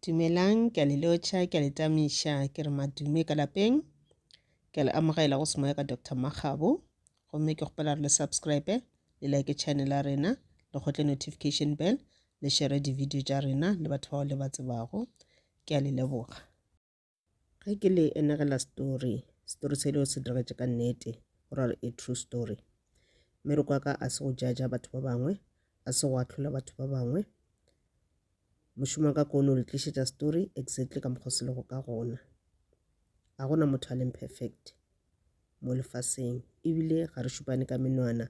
Dumelang, ke a le lotjha, ke a le tamisha, ke re madume ka lapeng. Ke a le amogela go semoya ka Dr. Magabo. Gomme ke gopela re le subscribe, le like channel ya rena, le gotle notification bell, le share di-video tša rena le batho bao le ba tsebago. Ke a le leboga. Ge ke le enegela story se leo se diragatše ka nnete, gore a true story. Mmereko wa ka a se go jaja batho ba bangwe, a se go ahlola batho ba bangwe. Mošomo ka kono le tlišetša story exactly ka mokgwa se lego ka gona. Ga gona motho a leng perfect mo lefaseng, ebile ga re šupane ka menwana.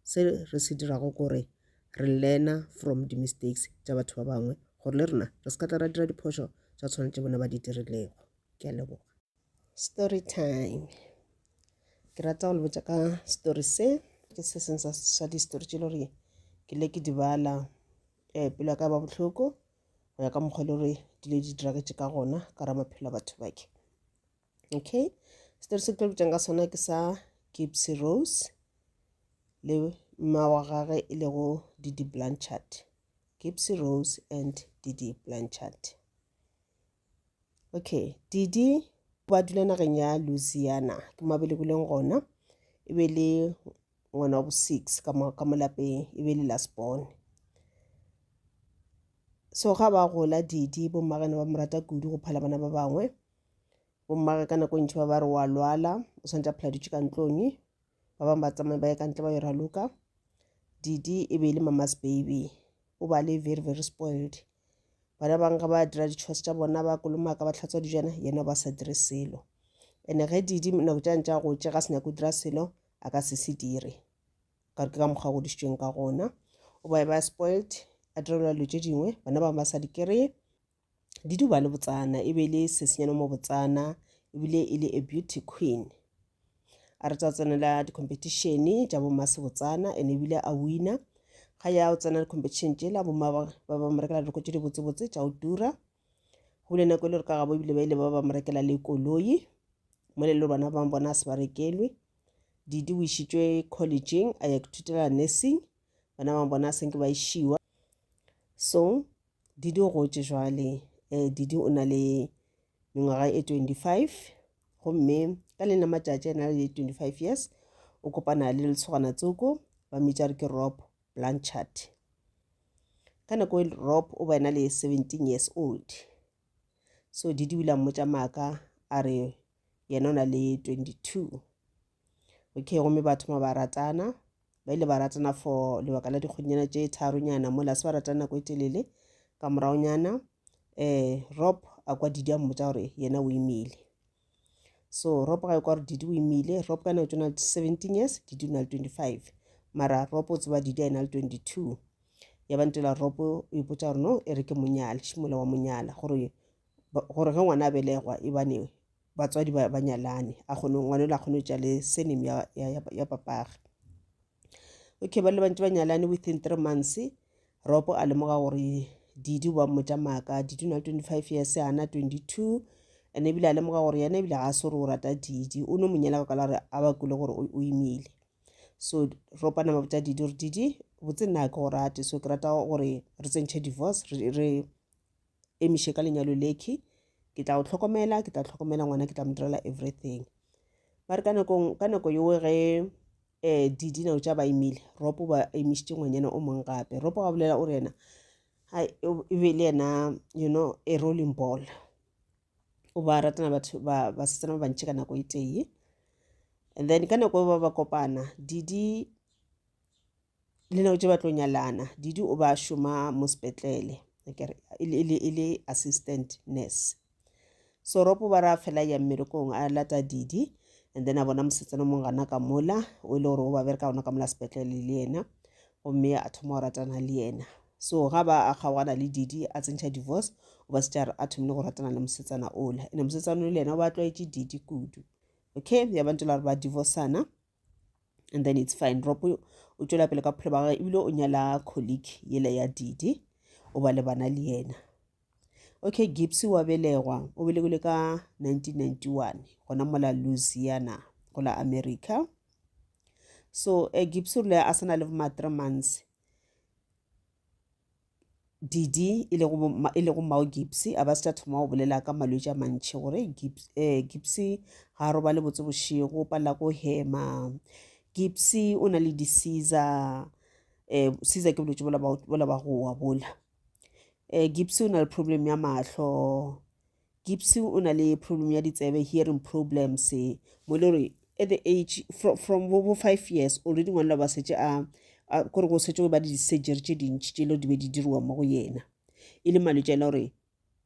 Se re se dirago kore re learna from the mistakes tša batho ba bangwe, gore le rena re se ka tla ra dira diphošo tša tshwana tše bona ba di dirilego. Ke a leboga. Story time. Ke rata go le botša ka story se ke se seng sa di-story tše lore ke le ke di bala pelo ya ka ba bohloko go ya ka mokgwa le gore di le di diragetše ka gona ka ra maphelo a batho bake. Okay, story se ke le botšang ka sona ke sa Gypsy Rose le mma wa gage e lego DeeDee Blanchard. Gypsy Rose and DeeDee Blanchard. Okay, DeeDee ba dula nageng ya Louisiana ke mabelekoleng gona, e be le ngwana wa bo 6 ka mo lapeng, e be le last born. So ga ba gola DeeDee bommagane ba morata kudu go phala bana ba bangwe. Bommage ka nako ntši ba re wa lwala o swantse a phela dutše ka ntlong, ba bangwe ba tsamaya ba ye ka ntle ba yo raloka. DeeDee e be le mama's baby, o ba le very very spoiled. Bana bangwe ga ba dira di-chores tša bona ba kolomaka ba hlatswa dijana, yena ba sa dire selo. Ene ge DeeDee nako tša ntša go tše ga se nyako dira selo a ka se dire ka ka mokgwa go dišitšweng ka gona. O ba spoiled, a direlwa dilo tše dingwe bana bangwe ba sa di kry-e. DeeDee ba le botsana, e be le sesenyana mo botsana, ebile e le a beauty queen. A re tša tsenela di-competition tša bomma se botsana, ene ebile a wina. Ga ya o tsena di-competition tšela bomma ba ba morekela dilo tše di botsebotse tša o tura. Go bile nako e le gore ka gabo ebile ba ile ba morekela le koloi mo le bana ba bona se ba rekelwe. DeeDee o išitšwe collegeng a ya ithutela nursing, bana ba bona senke ba išiwa. So DeeDee o gotše jwale, DeeDee o na le mengwaga e 25, gomme ka lena matšatši a na le 25 years o kopana le letshogana tsoko ba mmitša re ke Rob Blanchard. Ka nako e Rob o ba ena le 17 years old. So DeeDee o ile a mmotša maaka a re yena o na le 22. Okay, gomme batho ba ratana, ba ile ba ratana for lebaka la dikgonyana tše tharonyana mola se ba ratana nako e telele. Ka moraonyana Rob a kwa DeeDee a mmotša gore yena o imile. So Rob ga e kwa gore DeeDee o imile, Rob ka nako tšona 17 years, DeeDee o na le 25, mara Rob o tseba DeeDee a ena le 22. Ya ba ntela Rob o ipotša gore no e re ke monyala, šimola wa monyala, gore ge ngwana a belegwa e bane batswadi ba nyalane, a kgone ngwana le a kgone tša le surname ya papage. Okay, ba le bantši ba nyalane within 3 months. Rob a lemoga gore DeeDee ba mmotša maaka, DeeDee o na le 25 years ana 22, ene ebile a lemoga gore yena ebile ga se gore o rata DeeDee, o no monyela ka la gore a ba kule gore o imile. So Rob a nama botša DeeDee gore DeeDee botse nna ke go rate, so ke rata gore re tsentšhe divorce, re emiše ka lenyalo leki, ke tla go tlhokomela, ke tla tlhokomela ngwana, ke tla mo direla everything. Ba re ka nako yo ge DeeDee nao tša ba imile, Rob ba emišitše ngwanyana o mong gape. Rob ga bolela o re yena e be le yena a rolling ball, o ba ratana batho ba setsana ba bantši ka nako e tee. And then ka nako ba kopana, DeeDee le nao tše ba tlo nyalana, DeeDee o ba šoma mo sepetlele e le assistant nurse. So Rob ba ra fela ya mmerekong a lata DeeDee, and then a bona mosetsana mong gana ka mola o ile gore o ba bereka ona ka mola sepetlele le yena, gomme a thoma go ratana le yena. So ga ba a kgaogana le DeeDee a tsentšha divorce, o ba setša a thomile go ratana le mosetsana ola, ene mosetsana le yena o ba tlwaetše DeeDee kudu. Okay, ya ba ntela gore ba divorceana, and then it's fine. Rob o tšwela pele ka bophelo ba gagwe, ebile o nyala colleague yela ya DeeDee, o ba le bana le yena. Okay, Gypsy wa belegwa, o belegile ka 1991 gona mola Louisiana go la America. So Gypsy le a sana le ma 3 months DeeDee e le go mmao Gypsy a ba se thoma go bolela ka malwetse a mantšhi gore Gypsy ga a robale botse bošego o palela ko hema. Gypsy o na le di-seizure seizure ke bolwetse bola ba go wa bola. Gypsy o na le problem ya mahlo. Gypsy o na le problem ya ditsebe, hearing problems mo le gore at the age from bo 5 years already ngwana ba setse kore go setse ba di-surgery tše dintšhi tše le di be di diriwa mo go yena e le malwetse a le gore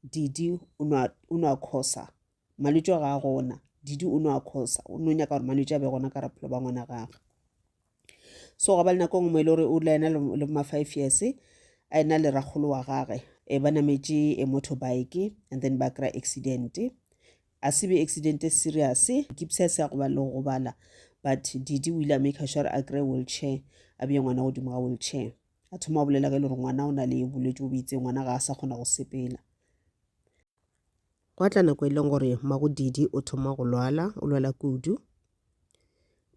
DeeDee o no a causa malwetse ga a gona. DeeDee o no a causa o no nyaka gore malwetse a be gona ka raphelo ba ngwana gagwe. So ga ba le nako ngwe le gore o la ena le ma 5 years a ena le ragolo wa gagwe ba nametše motorbike and then ba kry accident. A se be accident serious. Gypsy a se ya go ba le go bala but DeeDee o ile a make sure a kry wheelchair a beye ngwana godimo ga wheelchair. A thoma a bolela ka le gore ngwana o na le bolwetse bo boitseng ngwana ga a sa kgona go sepela. Go tla nako e leng gore mmago DeeDee o thoma go lwala o lwala kudu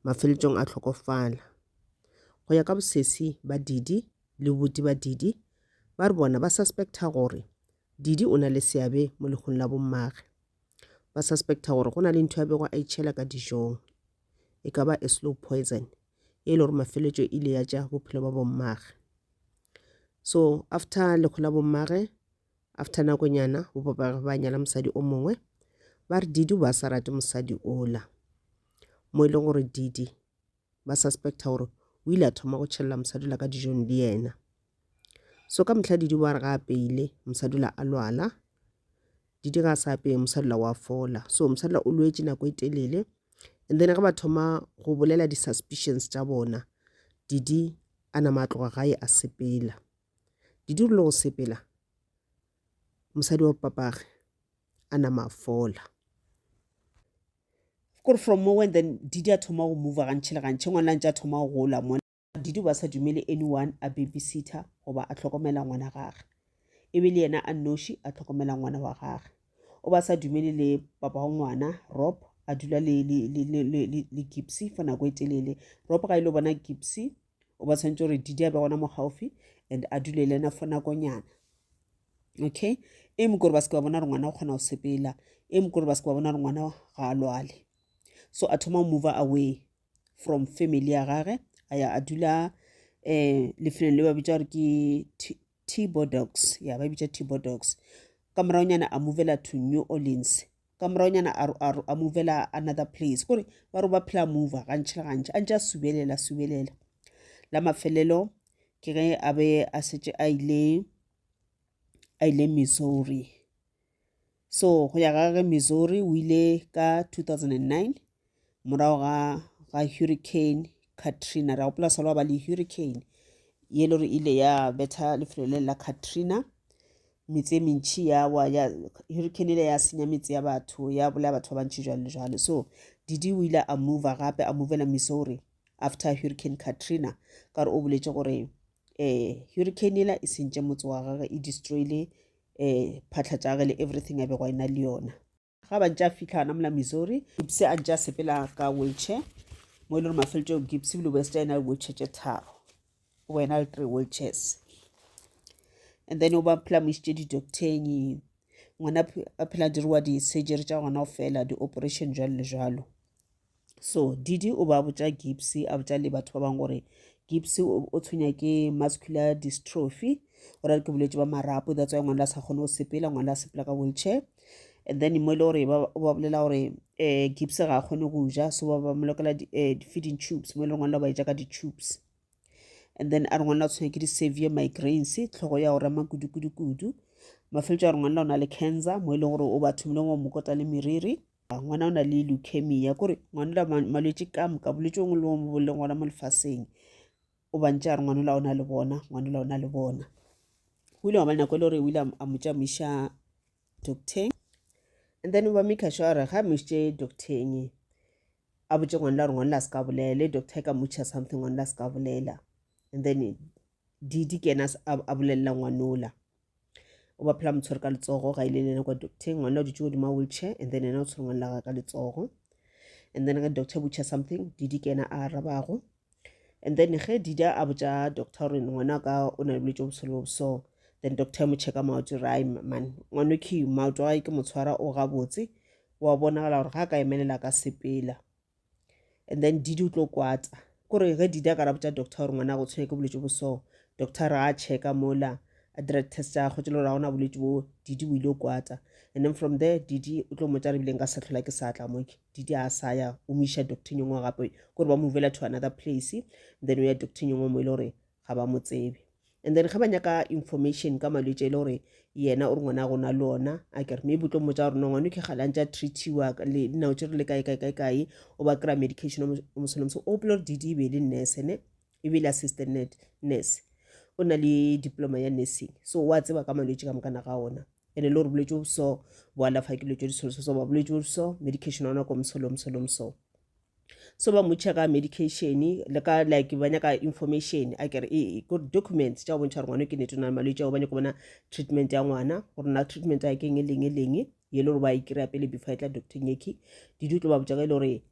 mafelelong a tlhokofala. Go ya ka bosesi ba DeeDee le boti ba DeeDee ba re bona ba suspecta gore DeeDee o na le seabe mo legong la bommage. Ba suspecta gore go na le ntho ya bego a itšhela ka dijong e ka ba a slow poison e le gore mafeletšo ile ya ja bophelo ba bommage. So after legong la bommage after nakonyana bo papa ba nyala mosadi o mongwe ba re DeeDee ba sa rate mosadi ola mo e leng gore DeeDee ba suspecta gore o ile a thoma go tšhelela mosadi la ka dijong le yena. So ka mehla DeeDee ba re ga a peile mosadi la a lwala. DeeDee ga a sa apeye mosadi la wa fola. So mosadi la o lwetse nako e telele and then ga ba thoma go bolela di-suspicions tša bona DeeDee a nama a tloga gae a sepela. DeeDee o le go sepela mosadi wa papage a nama a fola. From mo when then DeeDee a thoma go move gantšhe le gantšhe ngwana ntse a thoma go gola mo DeeDee ba sa dumele anyone a babysitter goba a tlhokomela ngwana gagwe e be le yena a noši a tlhokomela ngwana wa gagwe. O ba sa dumele le papa wa ngwana Rob a dula le Gypsy for nako e telele. Rob ga ile bona Gypsy o ba tshwantse gore DeeDee a be gona mo gaufi and a dule le ena for nakonyana. Okay, e mo gore ba se ka bona re ngwana o kgona go sepela e mo gore ba se ka bona re ngwana ga a lwale. So a thoma move away from family ya gagwe a ya a dula lefelong le ba bitša gore ke T-Bodogs ya ba bitša T-Bodogs. Ka moraonyana a movela to New Orleans. Ka moraonyana a movela another place gore ba re ba phela mover gantšhe le gantšhe a ntše a subelela la mafelelo ke ge a be a setse a ile Missouri. So go ya gagwe Missouri o ile ka 2009 morago ga Hurricane Katrina. Ra gopola sa lwa ba le hurricane ye le gore ile ya betha lefelo le la Katrina. Metse e mentši ya hurricane ile ya senya metse ya batho ya bolaya batho ba bantši jalo le jalo. So DeeDee o ile a move gape a movela Missouri after Hurricane Katrina ka re o boletše gore hurricane ela e sentše motse wa gagwe e destroyile phatla tša gagwe le everything a bego a ena le yona. Ga ba ntše a fitlha gana mola Missouri Gypsy a ntše a sepela ka wheelchair mo e le gore mafeletšo Gypsy le west a ena le wheelchair tše tharo o ena le 3 wheelchairs. And then o ba phela mo išitše di-docteng ngwana a phela diriwa di-surgery tša gona go fela di-operation jalo le jalo. So DeeDee o ba botša Gypsy a botša le batho ba bangwe gore Gypsy o tshwenya ke muscular dystrophy gore ke bolwetse ba marapo that's why ngwana a sa kgone go sepela ngwana a sepela ka wheelchair. And then mo e le gore ba bolela gore Gypsy ga a kgone go ja so ba molokela di-feeding tubes mo e le ngwana ba eja ka di-tubes. And then a re ngwana o tshwenya ke di-severe migraines tlhogo ya go rema kudu mafeletšo a re ngwana o na le cancer mo e leng gore o ba thomile go mokota le meriri. Ngwana o na le leukemia kore ngwana la malwetse ka moka bolwetse ngwe le o mo boleng gona mo lefaseng o bantše a re ngwana la o na le bona go ile wa ba nako e le gore o ile a motša moiša docteng. And then o ba make sure gore ga mošitše docteng a botše ngwana la gore ngwana la se ka bolela le doctor e ka motšha something ngwana la se ka bolela. And then DeeDee ke ena a bolelela ngwanola o ba phela motshware ka letsogo ga ile lena kwa docteng ngwana o dutše godimo wheelchair and then ena o tshwere ngwana la gagwe ka letsogo. And then ga doctor botša something DeeDee ke ena a arabago. And then ge DeeDee a botša doctor gore ngwana ka o na le bolwetse bo so then doctor mo checka maoto rai man ngwana ke maoto a ke motshwara o gabotse wa bonagala gore ga ka emelela ka sepela and then DeeDee o tlo kwata kore ge DeeDee ka rabotsa doctor gore ngwana go tshwenya ke bolwetse bo so doctor a checka mola a dira test ya go tsela ra ona bolwetse bo DeeDee o ile kwata and then from there DeeDee o tlo motsa re bileng ka sa tlhola ke sa tla mo DeeDee a sa ya o misha doctor nyongwa gape gore ba movela to another place then o ya doctor nyongwa mo ile gore ga ba mo tsebe and then ga ba nyaka information ka malwetse ile gore yena o re ngwana go na lona a kere maybe tlo motsa gore no ngwana ke galantsa treatiwa le nna o tsere le kae o ba kra medication o mosolomso o plo DeeDee be le nurse ne e be le assistant nurse o na le diploma ya nursing so wa tseba ka malwetse ka mokana ga ona ene le gore bolwetse bo so bo alafa ke lwetse so ba bolwetse bo so medication ona ko msolomso so ba mo checka medication le ka like ba nyaka information a kere go documents tša go bontšha gore ngwana ke nnete na malwetse a ba nyaka bona treatment ya ngwana gore na treatment ya ke eng ye le gore ba ikry pele before tla doctor nyeki di tlo ba botsa ka le gore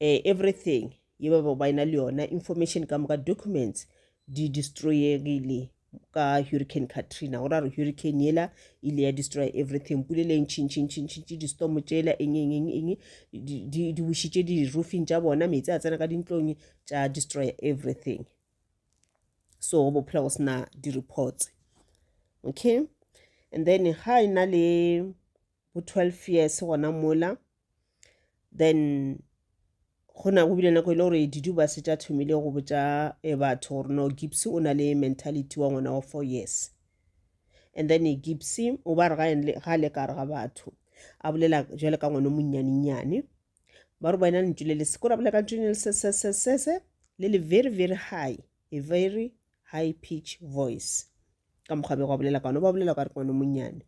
everything ye ba ina le yona information ka moka documents di destroyegile ka hurricane Katrina ora re hurricane yela ile ya destroy everything pule le nchin di storm tšela eng di bushitše di roofing tša bona metsi a tsena ka dintlong tša destroy everything so go bophela go sena di reports okay and then ha ina le bo 12 years gona mola then gona go bile nako ile gore DeeDee ba se tša thomile go botša batho gore no Gypsy o na le mentality wa ngwana wa 4 years and then Gypsy o ba re ga le ka re ga batho a bolela jwale ka ngwana monnyane ba re ba ina ntšwele le sekora bolela ka ntšwele se le very very high a very high pitch voice ka mokgwa go bolela ka no ba bolela ka re ngwana monnyane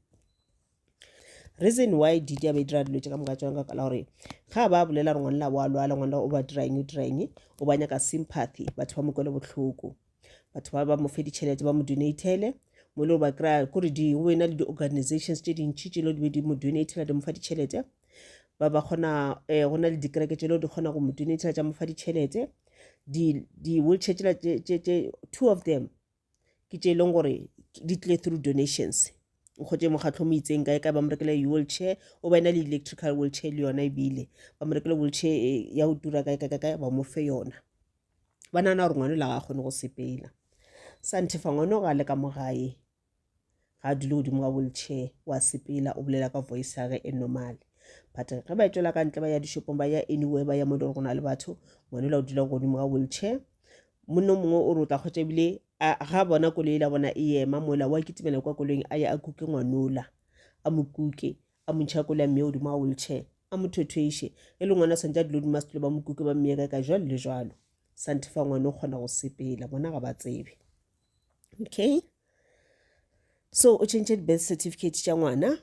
reason why DeeDee a be dira dilo tša ka moka tšanga ka la gore ga ba bolela re ngwana la bo a lwala ngwana o ba drying o ba nyaka sympathy batho ba mo kwele botlhoko batho ba mo fe ditšhelete ba mo donatele mo le ba kry kore go ena le di-organizations tše dintšhi tše le di be di mo donatela di mo fa ditšhelete ba kgona go na le dikereke tše le di kgona go mo donatela tša mo fa ditšhelete di-wheelchair tše two of them ke tše e leng gore di tle through donations go tše mokgatlho mo itseng kae ba mo rekela wheelchair o ba ena le electrical wheelchair le yona ebile ba mo rekela wheelchair ya go tura kae ba mo fe yona ba nana gore ngwana la ga kgone go sepela santefa ngwana ga le ka mogae ga dule godimo ga wheelchair wa sepela o bolela ka voice ya ge e normal but ge ba tswela ka ntle ba ya dishopong ba ya anywhere ba ya mo le go na le batho ngwana la o dula godimo ga wheelchair monno mongwe o re o tla kgotsa ebile ga bona koloi la bona e ema mola wa kitimela kwa koloing a ya a kuke ngwanola a mo kuke a mo ntšha koloi ya mme godimo ga wheelchair a mo thwethweiše e le ngwana santse a dilo dima setlo ba mo kuke ba mmea ka jalo le jalo santefa ngwana o kgona go sepela bona ga ba tsebe okay so o change birth certificate tša ngwana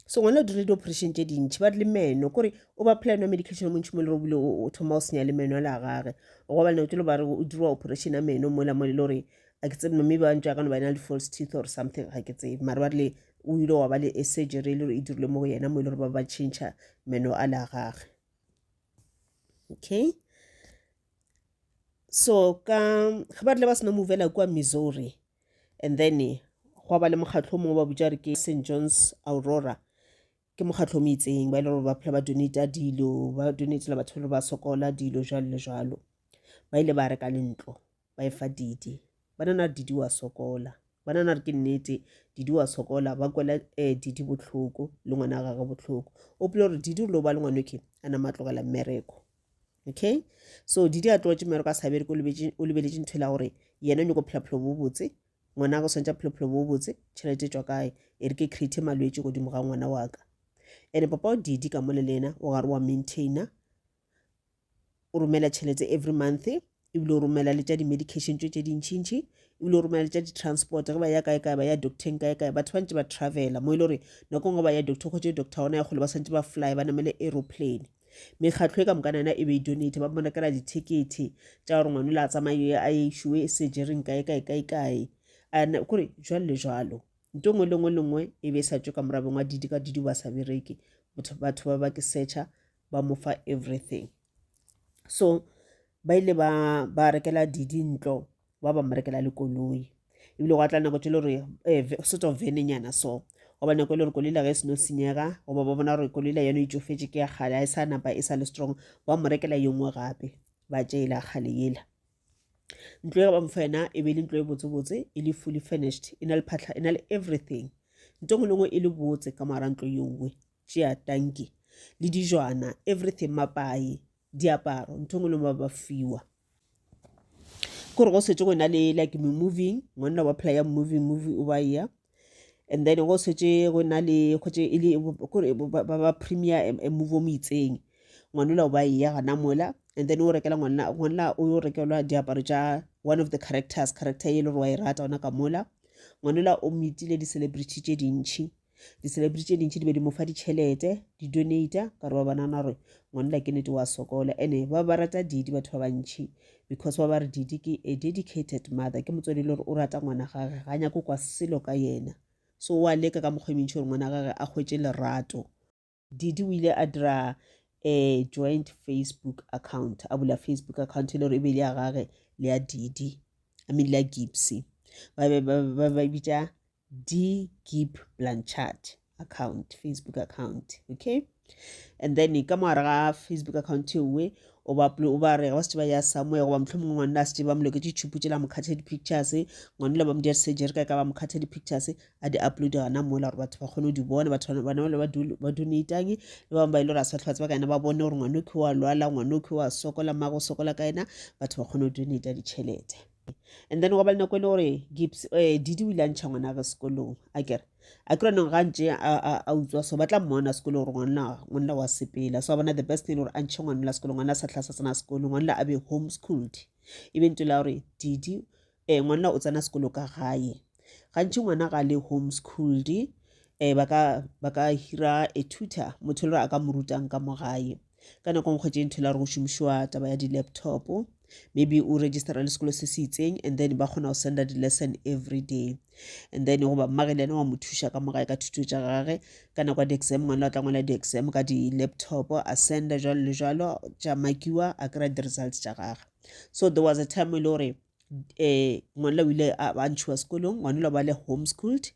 so ngwana o dirile di-operation tše dintšhi ba le meno kore o ba plan wa medication mo ntšhi mo le re bile o thoma o senya le meno la gage go ba lena tlo ba re o diriwa operation ya meno mola mo le gore a ke tsebe mme ba ntse ka no ba ina le false teeth or something ga ke tsebe mara ba le o ile wa ba le surgery le re e dirile mo go yena mo le gore ba change meno a la gage okay so ka ga ba tle ba sena movela kwa Missouri and then go ba le mokgatlho mo ba botsa re ke St. John's Aurora ke mokgatlho mo itseng ba ile gore ba phela ba donate dilo ba donatela batho ba sokola dilo jalo le jalo ba ile ba reka le ntlo ba efa DeeDee ba nana DeeDee wa sokola ba nana re ke nnete DeeDee wa sokola ba kwela DeeDee botlhoko le ngwana ga ga botlhoko o pele gore DeeDee lo ba le ngwana ke ana matlogela mmereko okay so DeeDee a tlotse mmereko a sa bereke o lebeletse ntho la gore yena nyoko phelaphelo bo botse ngwana go santša phelaphelo bo botse tšhelete tswa kae e re ke create malwetse godimo ga ngwana wa ka ene papa o DeeDee ka mole lena o gare wa maintainer o romela tšhelete every month ebile o romela le tša di-medication tše dintšintši ebile o romela le tša di-transport ge ba ya kae ba ya docteng kae batho ba ntse ba travela mo e le gore nako ngwe ba ya doctor go tše doctor ona ya kgole ba santse ba fly ba namele aeroplane mekgatlho e ka mokana ena e be e donate ba monakela ditikete tša gore ngwane la a tsamaye a ishiwe surgeryng kae kore jwalo le jwalo nto ngwe le ngwe e be sa tswe ka morabeng wa DeeDee ka DeeDee ba sa bereke batho ba ke searcha ba mo fa everything so ba ile ba rekela DeeDee ntlo ba mo rekela le koloi ebile go tla nako tse le gore sort of venenyana so go ba nako le gore koloi la ge se no senyega go ba bona gore koloi la yone e tsofetse ke ya kgale a e sa napa e sa le strong ba mo rekela ye nngwe gape ba tšeela kgale yela ntlo e ba mfa yena e be le ntlo e botsebotse e le fully furnished e na le phatlha e na le everything ntho ngwe le ngwe e le botse ka mara ntlo ye nngwe tšea tanki le dijwana everything mapai diaparo ntho ngwe le ngwe ba fiwa kore go setse go na le like moving ngwana wa playa movie o ba ya and then go setse go na le khotse ile kore ba premier a movie mo itseng ngwana o ba ya gana mola and then o rekela ngwana o rekelwa diaparo tša one of the character ye le wa irata ona ka mola ngwana o meetile di celebrity tše dintšhi di be di mo fa ditšhelete di donate ka re ba banana re ngwana ke nete wa sokola ene ba rata DeeDee batho ba bantšhi because ba re DeeDee ke a dedicated mother ke motswedi le gore o rata ngwana gagwe ga nyaka kwa selo ka yena so wa leka ka mokgwa mentši gore ngwana gagwe a hwetše lerato DeeDee o ile a dira a joint Facebook account a bula Facebook account le gore e be le ya gagwe le ya DeeDee I mean le ya Gypsy ba bitša Gip Blanchard account Facebook account okay and then ka moara ga Facebook account we o ba re ga se ba ya somewhere go ba mhlomong ngwana se ba mloke ditšhupu tšela mo khathe di pictures ngwana le ba mo di surgery ka ba mo khathe di pictures a di upload gana mola gore batho ba kgone di bona batho bana ba donatang le ba ba ile ra sa tlhatsa ba kana ba bone gore ngwana ke wa lwala ngwana ke wa sokola mago sokola ka ena batho ba kgone donate ditšhelete and then go ba nako le gore DeeDee o ile a ntšha ngwana ga sekolong a kere a kry nong gantše a utswa so ba tla mmona sekolo gore ngwana wa sepela so bona the best thing gore a ntšhe ngwana la sekolo ngwana sa tlhasa tsena sekolo ngwana a be homeschooled even to la gore DeeDee ngwana o tsena sekolo ka gae gantši ngwana ga le homeschooled ba ka hira a tutor motho le a ka mo rutang ka mo gae ka nako nkgwetse ntho la re go šomišwa taba ya di-laptop maybe o registera le sekolo se se itseng and then ba kgona go senda di-lesson every day and then go ba mmagele ene wa mo thuša ka mogae ka thuto tša gage ka nako ya di-exam ngwana o tla ngwala di-exam ka di-laptop a senda jalo le jalo tša makiwa a kry di-results tša gage so there was a time e le gore ngwana o ile a ntšhiwa sekolong ngwana o ba le homeschooled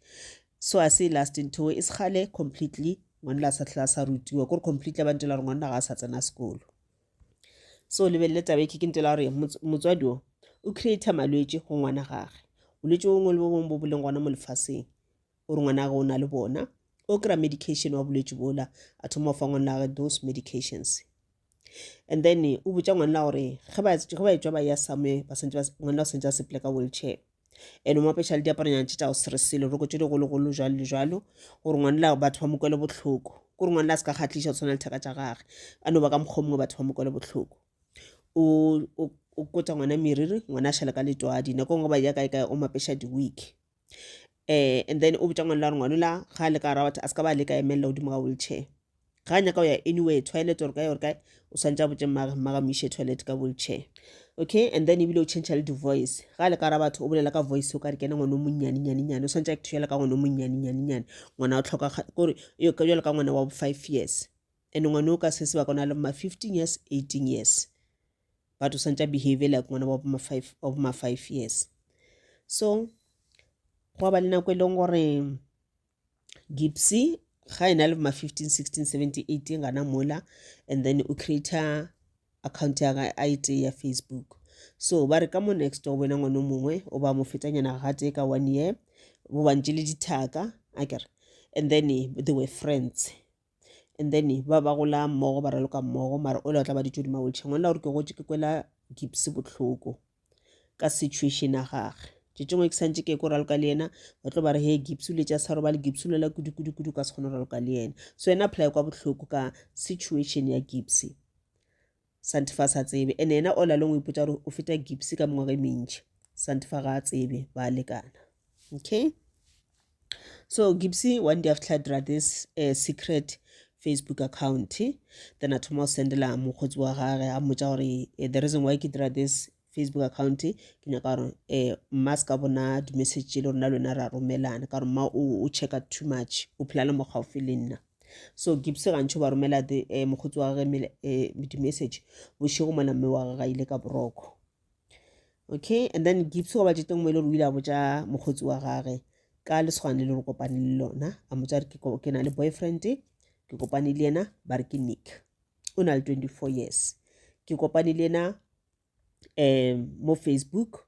so a se lasting to e segale completely ngwana la sa tlhela sa rutiwa kore completely ba ntela gore ngwana ga a sa tsena sekolo so lebelele tabe ke ntela gore motswadi o creator malwetse go ngwana gagwe bolwetse bongwe le bongwe bo boleng gona mo lefaseng gore ngwana gagwe o na le bona o kry medication wa bolwetse bola a thoma fa ngwana gagwe those medications and then o botša ngwana la gore ge ba etswa ba ya same ngwana o sentse a seple ka wheelchair and o mapeša le diaparonyana tše tša go seresele roko tše digologolo jalo le jalo gore ngwana la batho ba mokwele botlhoko kore ngwana la se ka kgatliša o tshwana le thaka tša gagwe a no ba ka mokgwa mongwe batho ba mokwele botlhoko o kota ngwana meriri ngwana a šhala ka letwadi nako ngwe ba ya kae o mapeša di-week and then o botša ngwana la gore ngwana la ga a le ka rabata a se ka ba le ka emelela godimo ga wheelchair ga a nyaka o ya anyway toilet or kae o swantse a botse magamiše toilet ka wheelchair okay and then ebile o change le di-voice ga a le ka ra batho o bolela ka voice o ka re kena ngwana o monnyane o swantse a thuela ka ngwana o monnyane ngwana o tlhoka kore yo ka jalo ka ngwana wa 5 years and ngwana o ka se se ba kona le ma 15 years 18 years but o swantse a behave like ngwana wa ma 5 years so go ba le nako e leng gore Gypsy ga ena le ma 15 16 17 18 gana mola and then o creator account ya IT ya Facebook so ba re ka mo next o bona ngwana mongwe o ba mo fetanyana gate ka 1 year bo bantse le dithaka akere and then they were friends and then ba gola mmogo ba raloka mmogo mara o le tla ba ditšodi maweltšhe ngwana gore ke gotse ke kwela Gypsy botlhoko ka situation ya gagwe tšengwe ke santse ke ko raloka le yena ba tlo ba re he Gypsy le tša saro ba le Gypsy le la kudu ka se kgone raloka le yena so yena apply kwa botlhoko ka situation ya Gypsy santifa sa tsebe ene yena o la leng o ipotsa gore o feta Gypsy ka mengwaga e mentši santifa ga a tsebe ba lekana okay so Gypsy one day after dra this secret Facebook account then a thoma o sendela mokgotsi wa gage a mmotsa gore the reason why ke dra this Facebook account ke nyaka gore maska bona di-message le rona lona ra romelana ka gore ma o checka too much o phela le mo gaufi le nna so Gypsy gantšho ba romela mokgotsi wa gage di-message bošego mona mme wa gage ile ka boroko okay, and then Gypsy wa batjeteng mo ile re ile a botsa mogotsi wa gage ka le tshwane le re kopane le lona a motsa re ke na le boyfriend ke kopane le yena ba re ke Nick o na le 24 years ke kopane le yena mo Facebook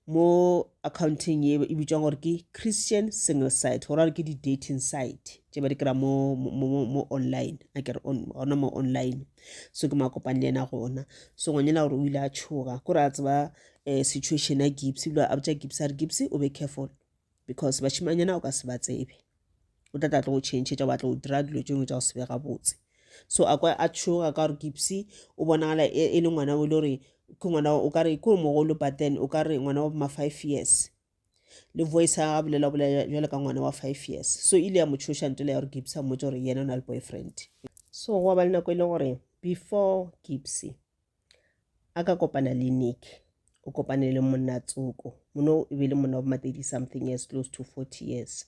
mo accounting e bitswang gore ke Christian single site gore re ke di dating site tse ba di kry mo online a ke re ona mo online so ke ma kopane le yena gona so ngwanyela gore o ile a tshoga gore a tseba situation ya Gypsy a botsa Gypsy a re Gypsy o be careful because bashimanyana o ka se ba tsebe o tla tlo go change tsa batla go dira dilo tse tsa go se be ga botse so a kwa a tshoga ka gore Gypsy o bonagala e le ngwana o le gore ke ngwana o ka re ke mogolo but then o ka re ngwana wa ma 5 years le voice a bolela jwale ka ngwana wa 5 years so ile ya motshoša ntole ya gore Gypsy a mmotse gore yena o na le boyfriend so go ba le nako ile gore before Gypsy a ka kopana le Nick o kopane le monna tsoko mono e be le monna wa ma 30 something years close to 40 years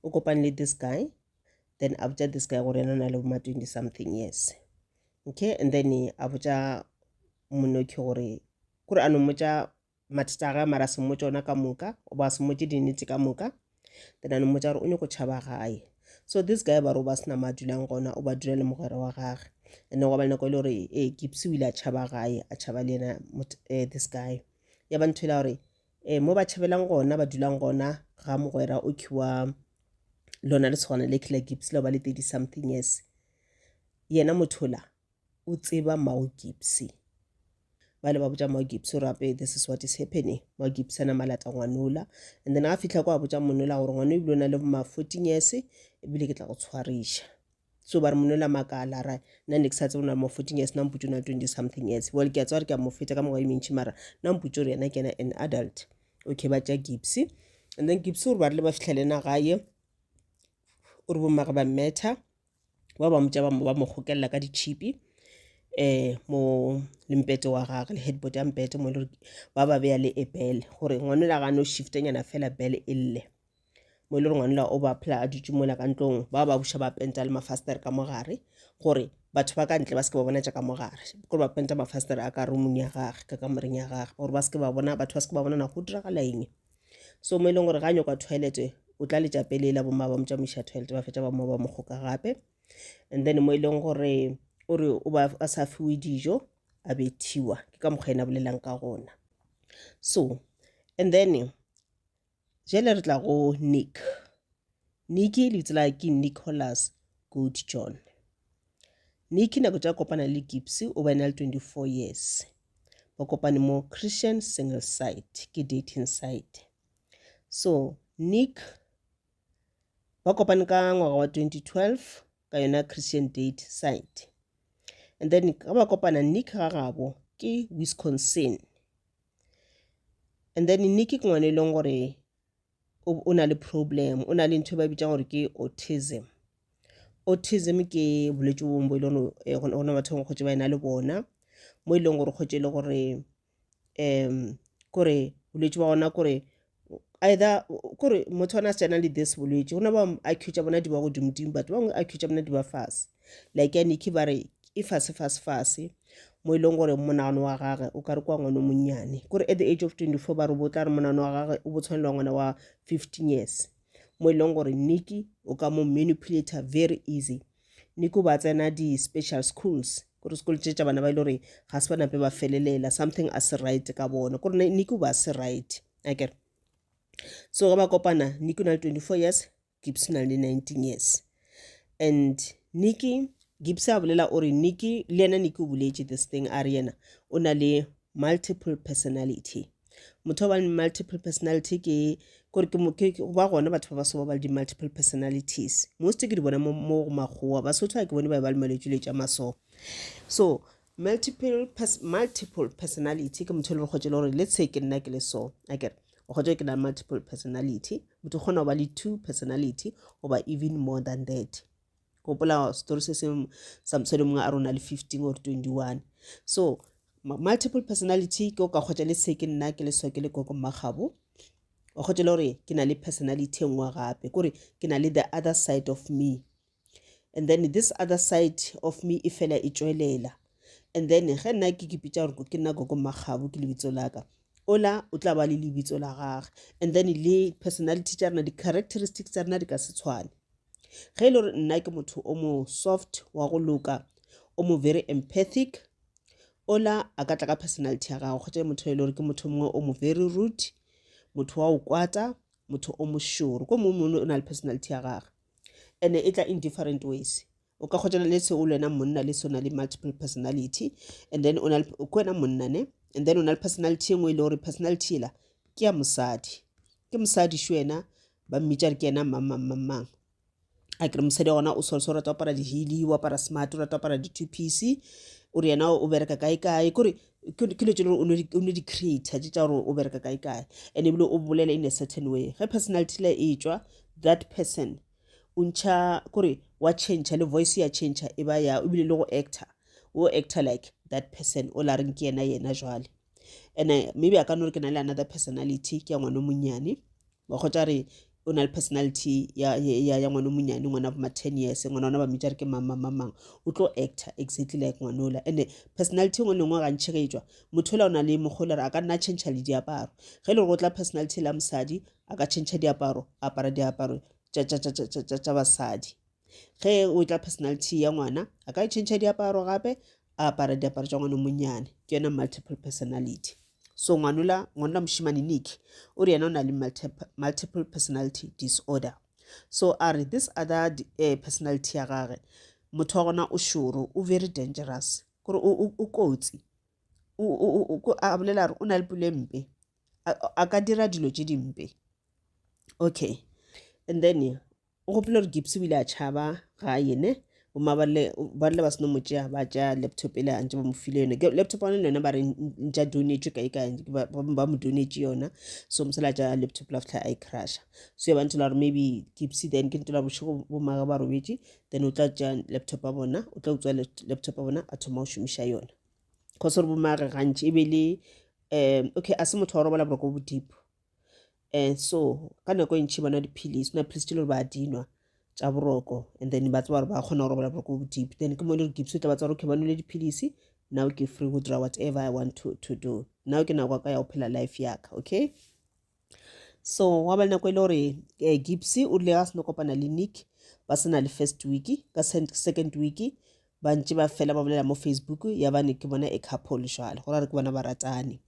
o kopane le this guy then a botsa this guy gore yena na le ma 20 something years okay and then a botsa monno ke gore a no mmotsa mathata ga mara se mmotsa ona ka moka o ba se mmotse dinete ka moka then a no mmotsa gore o ne go tšhaba gae so this guy ba ro ba sena madulang gona o ba dula le mogwera wa gage and go ba le nako ile gore Gypsy o ile a tšhaba gae a tšhaba le yena this guy ya ba nthwela gore mo ba tšhabelang gona ba dulang gona ga mogwera o khiwa lona le tshwana le kila Gypsy le ba le 30 something years yena mothola o tseba Mao Gypsy ba le ba botsa Mao Gypsy rape this is what is happening Mao Gypsy na malata ngwanola and then a fitla kwa botsa monola gore ngwana e bilona le ma 14 years e bile ke tla go tshwarisha so ba re monola makala ra nna ne ke sa tsena mo 14 years na mputso na 20 something years well ke a tswa re ke mo feta ka mogwa mentši mara na mputso re yena ke na an adult okay ba tja Gypsy and then Gypsy ba re le ba fitlhelena gae o re bo mmaga ba mmetha ba ba motsa ba mo gokella ka dichipi mo lempete wa gagwe le headboard ya mpete mo le ba ba beya le ebele gore ngwanola ga no shiftanyana fela bele ille mo le ngwanola o ba phla a dutse mo la ka ntlong ba ba busha ba penta le mafaster ka mogare gore batho ba ka ntle ba se ba bona tsa ka mogare gore ba penta mafaster a ka roomong ya gagwe ka kamoreng ya gagwe gore ba se ba bona batho ba se ba bona na go dira ga laeng so mo ile gore ga nyo kwa toilet o tla le tsa pele la bo mma ba motsa misha toilet ba fetsa ba mo ba mogoka gape and then mo ile gore o ba a sa fiwe dijo a bethiwa ke ka mogena bolelang ka gona so and then jele re tla go Nick le tsela ke Nicholas Good John Nick na go tsa kopana le Gypsy o ba na le 24 years ba kopane mo Christian single site ke dating site so Nick ba kopane ka ngwaga wa 2012 ka yona Christian date site and then ka ba kopana Nick ga gabo ke Wisconsin and then Nick ke ngwane e leng gore o na le problem o na le ntho ba bitsang gore ke autism ke bolwetse bo bo ile gona batho go tse ba ena le bona mo ile gore go tshele gore kore bolwetse ba gona kore either kore motho ana tsena le this bolwetse gona ba accuse bona di ba go dumdim but ba accuse bona di ba fast like ya Nick ba re e fase mo ile gore monano wa gagwe o ka re kwa ngwana monnyane kore at the age of 24 ba re botla re monano wa gagwe o botshwanela ngwana wa 15 years mo ile gore Nick o ka mo manipulate very easy Nick ba tsena di special schools kore school tša bana ba ile gore ga se bana pe ba felelela something as right ka bona kore Nick ba se right akere so ga ba kopana Nick na 24 years Gypsy na le 19 years and Gypsy a bolela ore Nick le ena Nick o boletse this thing a re yena o na le multiple personality motho ba multiple personality ke kore ke ba gona batho ba so ba di multiple personalities most ke di bona mo magoa ba sotho ke bone ba le malwetse le tša maso so multiple personality ke motho le go tšela gore let's say ke nna ke le so akere o go ke na multiple personality motho gona ba le 2 personality or even more than that gopola story se samsole mongwe a rona le 15 or 21 so multiple personality ke o ka khotsa le se ke nna ke le so ke le go magabo o khotela gore ke na le personality engwe gape kore ke na le the other side of me and then this other side of me e fela e tswelela and then ge nna ke kipitsa gore ke nna go magabo ke lebitso laka ola o tla ba le lebitso la gagwe and then le personality tša rena di-characteristics tša rena di ka se tshwane ge e le gore nna ke motho o mo soft wa go loka o mo very empathic ola a ka tla ka personality ya gagwe kgotsa motho e le gore ke motho mongwe o mo very rude motho wa o kwata motho o mo sure ko mongwe o na le personality ya gagwe and e tla in different ways o ka kgotsa le se o lena monna le sona le multiple personality and then o na le kwena monna ne and then o na le personality engwe le gore personality la ke ya mosadi ke mosadi shwena ba mmitša re ke ena mang a ke re mosadi gona o so rata apara di-heely o apara smart o rata apara di-two piece o re yena o bereka kae kore ke le tšelo o ne di-creator tša gore o bereka kae and ebile o bolela in a certain way ge personality la e tšwa that person o ntšha kore wa change le voice ya change e ba ya ebile le go actor like that person o la reng ke yena jwale and maybe a ka no re ke na le another personality ke ya ngwana monyane wa kgotsa re o na le personality ya ngwana monyane ngwana ba 10 years ngwana ba mmitša re ke mamang o tlo actor exactly like ngwana ola and personality ngwe le ngwe ga ntšhe ge etswa motho ola o na le mogolere a ka nna change le diaparo ge le go tla personality la mosadi a ka change diaparo apara diaparo tša basadi ge o tla personality ya ngwana a ka change diaparo gape a apara diaparo tša ngwana monyane ke yona multiple personality so ngwana moshimane Nick o re yena o na le multiple personality disorder so are this other personality ya gagwe motho wa gona o shoro o very dangerous kore o kotsi a bolela re o na le pelo mpe a ka dira dilo tše dimpe okay and then o gopela gore Gypsy bile a tšhaba ga yene ba le ba seno motšea ba tša laptop ele antse ba mo file yone laptop ane le yona ba re ntša donate kae ba mo donate yona so mosela tša laptop la fitla a crasha so ya ba ntela gore maybe Gypsy then ke ntela bošego bomaga ba robetše then o tla tša laptop a bona o tla utswa laptop a bona a thoma o šomiša yona cause gore bomaga gantši e be le okay a se motho wa robala boroko bodipo so ka nako e ntšhi bona dipilisi na pilisi tše le gore ba dinwa tša boroko and then ba tseba gore ba kgona go robala boroko bo deep then ke mo le Gypsy tla ba tseba gore okay ba nwele dipilisi now ke free go dira whatever I want to do now ke nako ka ya go phela life yaka okay so wa ba le nako e le gore Gypsy o rile ga se no kopana le Nick ba sena le first week ka second week ba ntše ba fela ba bolela mo Facebook ya ba Nick bona e couple jwale gore re ke bona ba ratane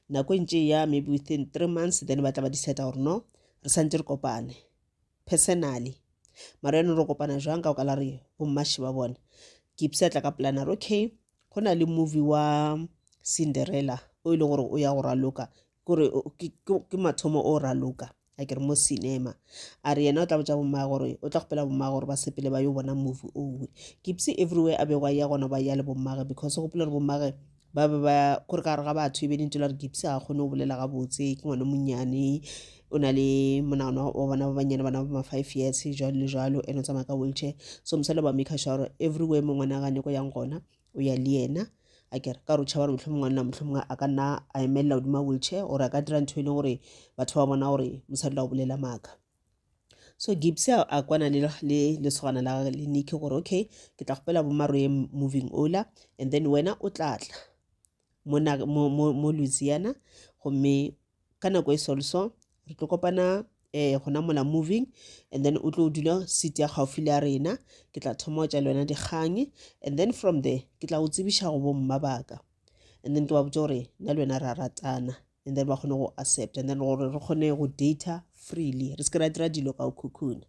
nako e ntše ya maybe within 3 months then ba tla ba decide gore no re santse re kopane personally mara eno re kopana jwang ka o kala re bommashi ba bona Gypsy a tla ka plana re okay go na le movie wa Cinderella o ile gore o ya go raloka gore ke mathomo o raloka a ke re mo cinema a re yena o tla botša bomma gore o tla gopela bomma gore ba sepele ba yo bona movie owe Gypsy everywhere a be go ya gona ba ya le bomma because go pela re bomma ba gore ka re ga batho e be dintse la re Gypsy a kgone go bolela ga botse ke ngwana monyane o na le monagano wa bona ba banyane bana ba 5 years jalo le jalo ene o tsamaya ka wheelchair so mosala ba make sure everywhere mo ngwana ga nyako yang gona o ya le yena a kere ka re tšhaba re mohlomongwe a ka nna a emelela godima wheelchair or a ka dira ntho e leng gore batho ba bona gore mosadi la o bolela maaka so Gypsy a kwana le lesogana la gagwe le Nick gore okay ke tla gopela bomaro ye moving ola and then wena o tlatla mo Louisiana gomme ka nako e solso re tlo kopana gona mola moving and then o tlo dula seat ya gaufi le ya rena ke tla thoma o tša le wena dikgang and then from there ke tla go tsebiša go bomma baka and then ke ba botse gore nna le wena ra ratana and then ba kgone go accept and then gore re kgone go data freely re se ke ra dira dilo ka o khukhuna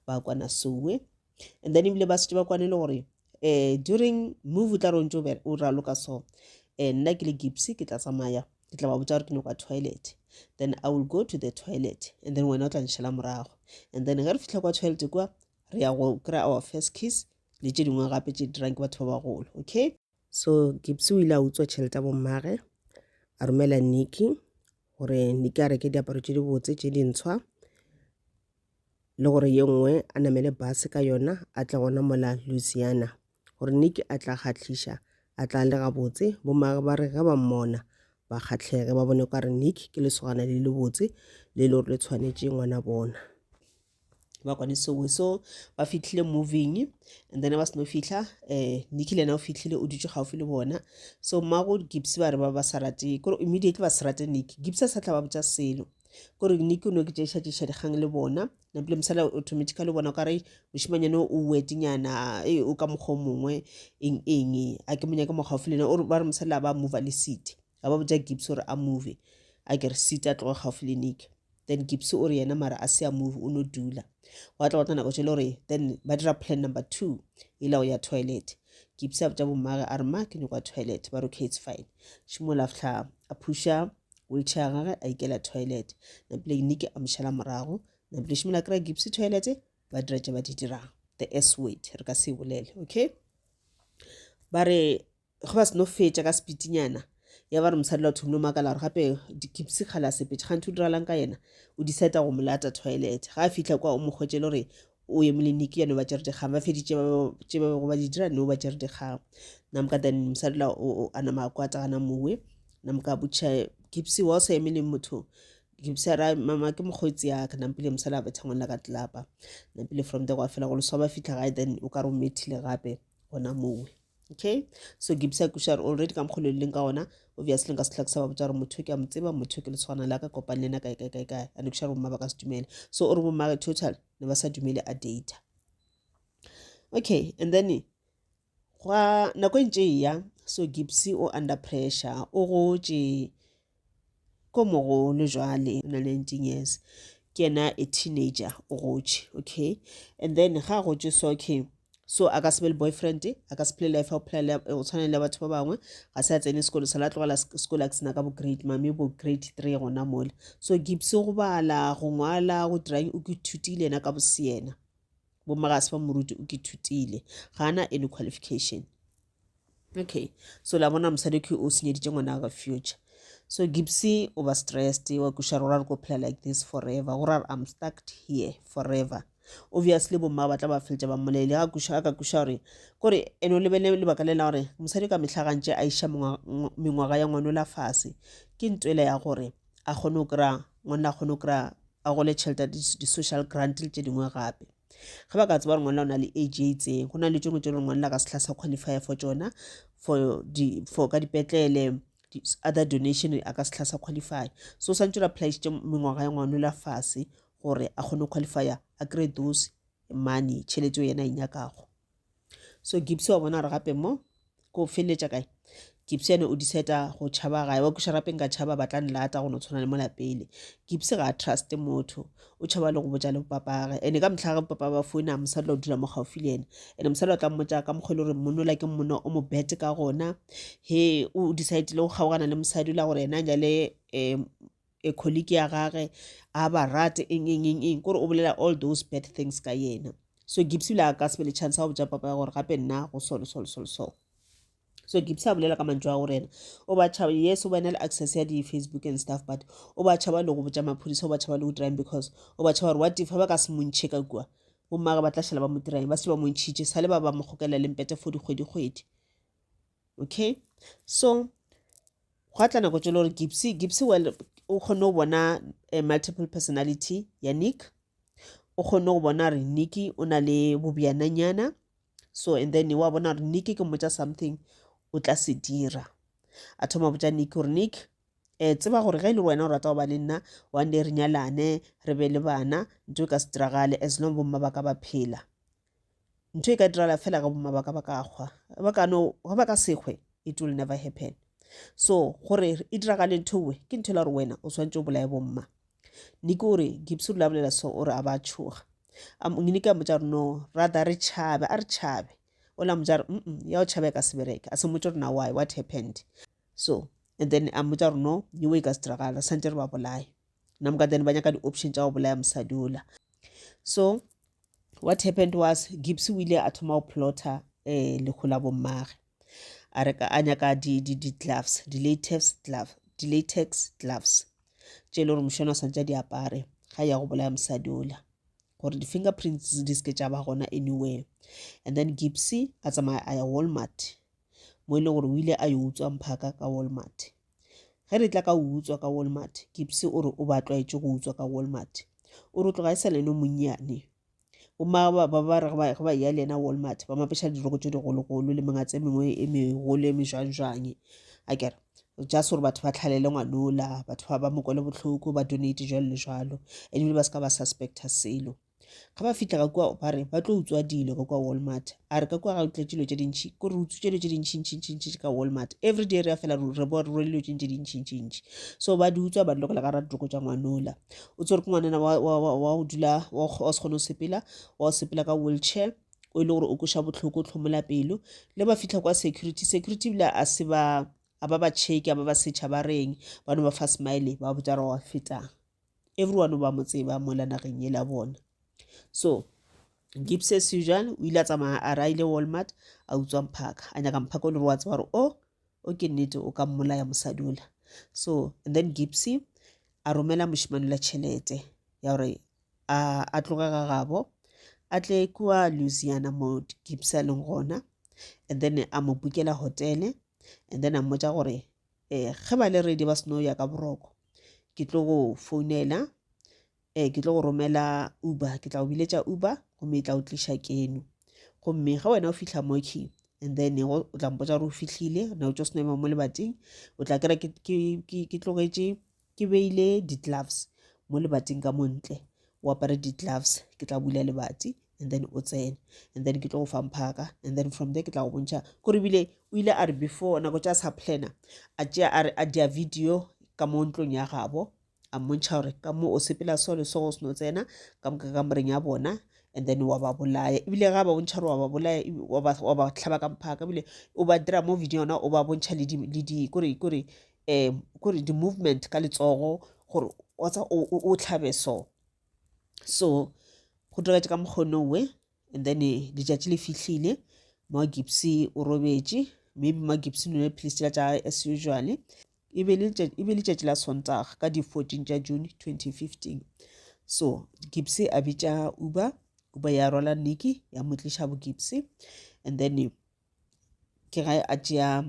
ba kwana sowe and then ebile ba setse ba kwane le gore during movie tla re ntse o raloka so nna ke le Gypsy ke tla tsamaya ke tla ba botsa gore ke no kwa toilet then I will go to the toilet and then wena o tla nšhela morago and then ge re fitlha kwa toilet kwa re ya go kry our first kiss le tše dingwe gape tše dirang ke batho ba bagolo okay so Gypsy o ile a utswa tšhelete ya bommage a romela Nicky gore Nicky a reke diaparo tše di botse tše dintshwa le gore ye nngwe a namele bus ka yona a tla gona mola Louisiana gore Nicky a tla kgatlhiša a tla le gabotse bommage ba re ga ba mmona ba kgatlhege ba bone ka re Nick ke lesogana le le botse le le gore le tshwanetse ngwana bona ba kwane so ba fitlhile moving and then ba seno fitlha Nikki le na o fitlhile o dutse gaufi le bona so mmago Gypsy ba re ba sa rate kore immediately ba se rate Nikki Gypsy sa tla ba botsa selo kore Nikki o no ke tšeiša dikgang le bona na pele msala automatically bona ka re moshimanyane o wetinyana o ka mokgwa mongwe eng a ke monyaka mo gaufi le o ba re msala ba move le seat ga ba botsa Gypsy gore a move a ke re seat a tloga gaufi le Nikki then Gypsy o re yena mara a se a move o no dula wa tla nako tšele gore then ba dira plan number 2 ila o ya toilet Gypsy a botsa bommaga a re ma ke nyakwa toilet ba re okay it's fine shimola fihla a pusha wheelchair gage a ikela toilet na pele Nikki a mošala morago na pele shimola kry Gypsy toilet ba dira tše ba di dirang the S word re ka se bolele okay ba re go ba seno fetša ka speedinyana ya ba re msadila o thomile makala gore gape Gypsy kgala sepetše ga ntho o diralang ka yena o decide go molata toilet ga a fitlha kwa o mo kgwetšele gore o emele Nikki ya no ba tšere dikgang ba feditše go ba di dira no ba tšere dikgang namka then msadila o anama kwa tagana mowe namka botša Gypsy wa o sa emele motho Gypsy a ra mama ke mokgwetsi yaka nampile msala ba thangwana ka tlapa nampile from there kwa fela go so ba fitlha gae then o ka re o methile gape gona mowe okay so Gypsy a kuša already ka mokgoleleng ka ona obviously nka se tlhaka sa ba botsa gore motho ke a mtseba motho ke le tshwana la ka kopane le na kae a ne kuša gore mma ba ka se dumele so o re bomma total ne ba sa dumele a data okay and then gwa nako ntše ya so Gypsy o under pressure o gotše ko mogolo jwale na 19 years ke yena a teenager o gotše okay and then ga gotše so okay so a ka se be le boyfriend a ka se phele life o tshwana le batho ba bangwe ga se a tsene sekolo sa la tlogela sekolo a ke sena ka bo grade mame bo grade 3 gona mola so Gypsy go bala go ngwala go dira o ke ithutile ena ka bosiena bomma ga se ba moruti o ke ithutile ga ana any qualification okay so la bona mosadi ke o senyeditše ngwana ga future so Gypsy over stressed wa kuša gore go play like this forever gore I'm stuck here forever obviously bomma ba tla ba feltša ba mmolele ga kuša ka kuša gore kore eno lebele lebaka le la gore mosadi ka mehlagantše a iša mengwaga ya ngwana la fase ke ntwela ya gore a kgone go kry-a ngwana a kgone go kry-a a gole tšhelete di-social grant le tše dingwe gape ga ba ka tseba gore ngwana o na le age e itseng go na le tšengwe tše gore ngwana la ka sehla sa qualify for tšona for ka dipetlele other donation a ka sehla sa qualify so santse ra applyšitše mengwaga ya ngwana la fase gore a kgone qualifya a kry those money tšhelete o yena e nyakago so Gypsy wa bona re gape mo ko feleletša kae Gypsy ane o decide go tšhaba gae wa kuša gape nka tšhaba ba tla nlata go no tshwana le mola pele Gypsy ga a trust motho o tšhaba le go botša le papagage ene ka mehla ga papa ba founa mosadi o dula mo gaufi le ene ene mosadi o tla mmotša ka mokgwa le gore monnola ke monna o mo bete ka gona he o decidile go kgaogana le mosadi la gore ena nyale e colleague ya gage a ba rate eng kore o bolela all those bad things ka yena so Gypsy la ka se be le chance ya go botša papa gore gape nna go so Gypsy a bolela ka mantšu a gore ena o ba tšhaba yes o ba na le access ya di-Facebook and stuff but o ba tšhaba le go botša maphodisa o ba tšhaba le go dirang because o ba tšhaba gore what if ba ka se montšhe ka kua bommaga ba tla šhala ba mo dirang ba se ba montšhitše sa le ba mo kgokela lempete for dikgwedi okay so go tla nako tšele gore Gypsy well o kgone go bona multiple personality ya Nick o kgone go bona re Nikki o na le bobjananyana so and then wa bona re Nikki ke mmotša something o tla se dira a thoma botša Nick gore Nick tseba gore ga ile wena o rata go ba le nna one day re nyalane re be le bana ntho e ka se diragale as long bomma ba ka ba phela ntho e ka dirala fela ga bomma ba ka gwa ga ba ka sekgwe it will never happen so gore e diragale ntho we ke ntho la gore wena o swantse o bolae bomma Nick o re Gypsy o labolela so o re a ba tshoga Nick a mmotša gore no rather re tšhabe a re tšhabe o la mmotša gore ya o tšhabe ka se bereke a se mmotša gore na why what happened so and then a mmotša gore no yewe e ka se diragala santse re ba bolae namka then ba nyaka di-option tša go bolaya mosadi ola so what happened was Gypsy o ile a thoma go plotta lekgo la bommage a nyaka di-gloves di-latex gloves tše e le gore mošana o santse di apare ga ya go bolaya mosadi ola gore di-fingerprints di seke tša ba gona anywhere and then Gypsy a tsamaya a ya Walmart mo e le gore o ile a yo utswa mphaka ka Walmart ge re tla ka utswa ka Walmart Gypsy o re o ba tlwaetše go utswa ka Walmart o re o tloga e sa le no monnyane bomma ba re ga ba ya le ena Walmart ba mapesha diroko tse digologolo le mengatse mengwe e megolo e mejwanjwang a kere just gore batho ba tlhalele ngwanola batho ba mo kwele botlhoko ba donate jalo le jalo ebile ba ska ba suspecta selo ga ba fitla ka kwa ba re ba tlo utswa dilo ka kwa Walmart a re ka kwa ga utlwa dilo tse dintšhi ko re utswa dilo tse dintšhi ka Walmart every day re a fela re bo re dilo tse dintšhi so ba di utswa ba lokela ka ra dilo tsa ngwanola o tsore ke ngwanana wa go dula wa se kgone wa sepela ka wheelchair o ile gore o kusha botlhoko tlhomola pelo le ba fitla kwa security bila a se ba ba check ba ba setšha ba reng ba no ba fa smile ba botsa re wa feta everyone ba mo tseba mo la nageng e la bona. So Gypsy as usual o ile a tsamaya a raile Walmart a utswa mphaka a nyaka mphaka o le re wa tseba gore o ke nnete o ka mmolaya mosadula so and then Gypsy a romela moshimane la tšhelete ya gore a tloga ga gabo a tle kua Louisiana mo Gypsy a leng gona and then a mo bookela hotele and then a mmotsa gore ge ba le ready ba seno ya ka boroko ke tlo go founela ke tlo go romela Uber ke tla go biletša Uber gomme e tla o tliša keno gomme ga wena o fitlha moki and then o tla mpotsa gore o fitlhile na o tlo seno ema mo lebating o tla kry ke tlogetše ke beile di-gloves mo lebating ka montle o apare di-gloves ke tla bula lebati and then o tsene and then ke tlo go fa mphaka and then from there ke tla go bontšha kore bile o ile a re before nako tša sa plana a tšea a dia video ka mo ntlong ya gabo a mmontšha gore ka mo o sepela so le so go seno tsena ka moka ka moreng ya bona and then wa ba bolaya ebile ga ba bontšha gore wa ba bolaya wa ba tlhaba ka mphaka ebile o ba dira mo video ona o ba bontšha le di kore di-movement ka letsogo gore o tlhabe so go diretše ka mokgono we and then letšatši le fihlile mo Gypsy o robetše maybe mo Gypsy no please tša as usual e be letšatši la Sontaga ka di 14 tša June 2015 so Gypsy a bitša Uber ya rola Nikki ya motliša bo Gypsy and then ke ga a tšea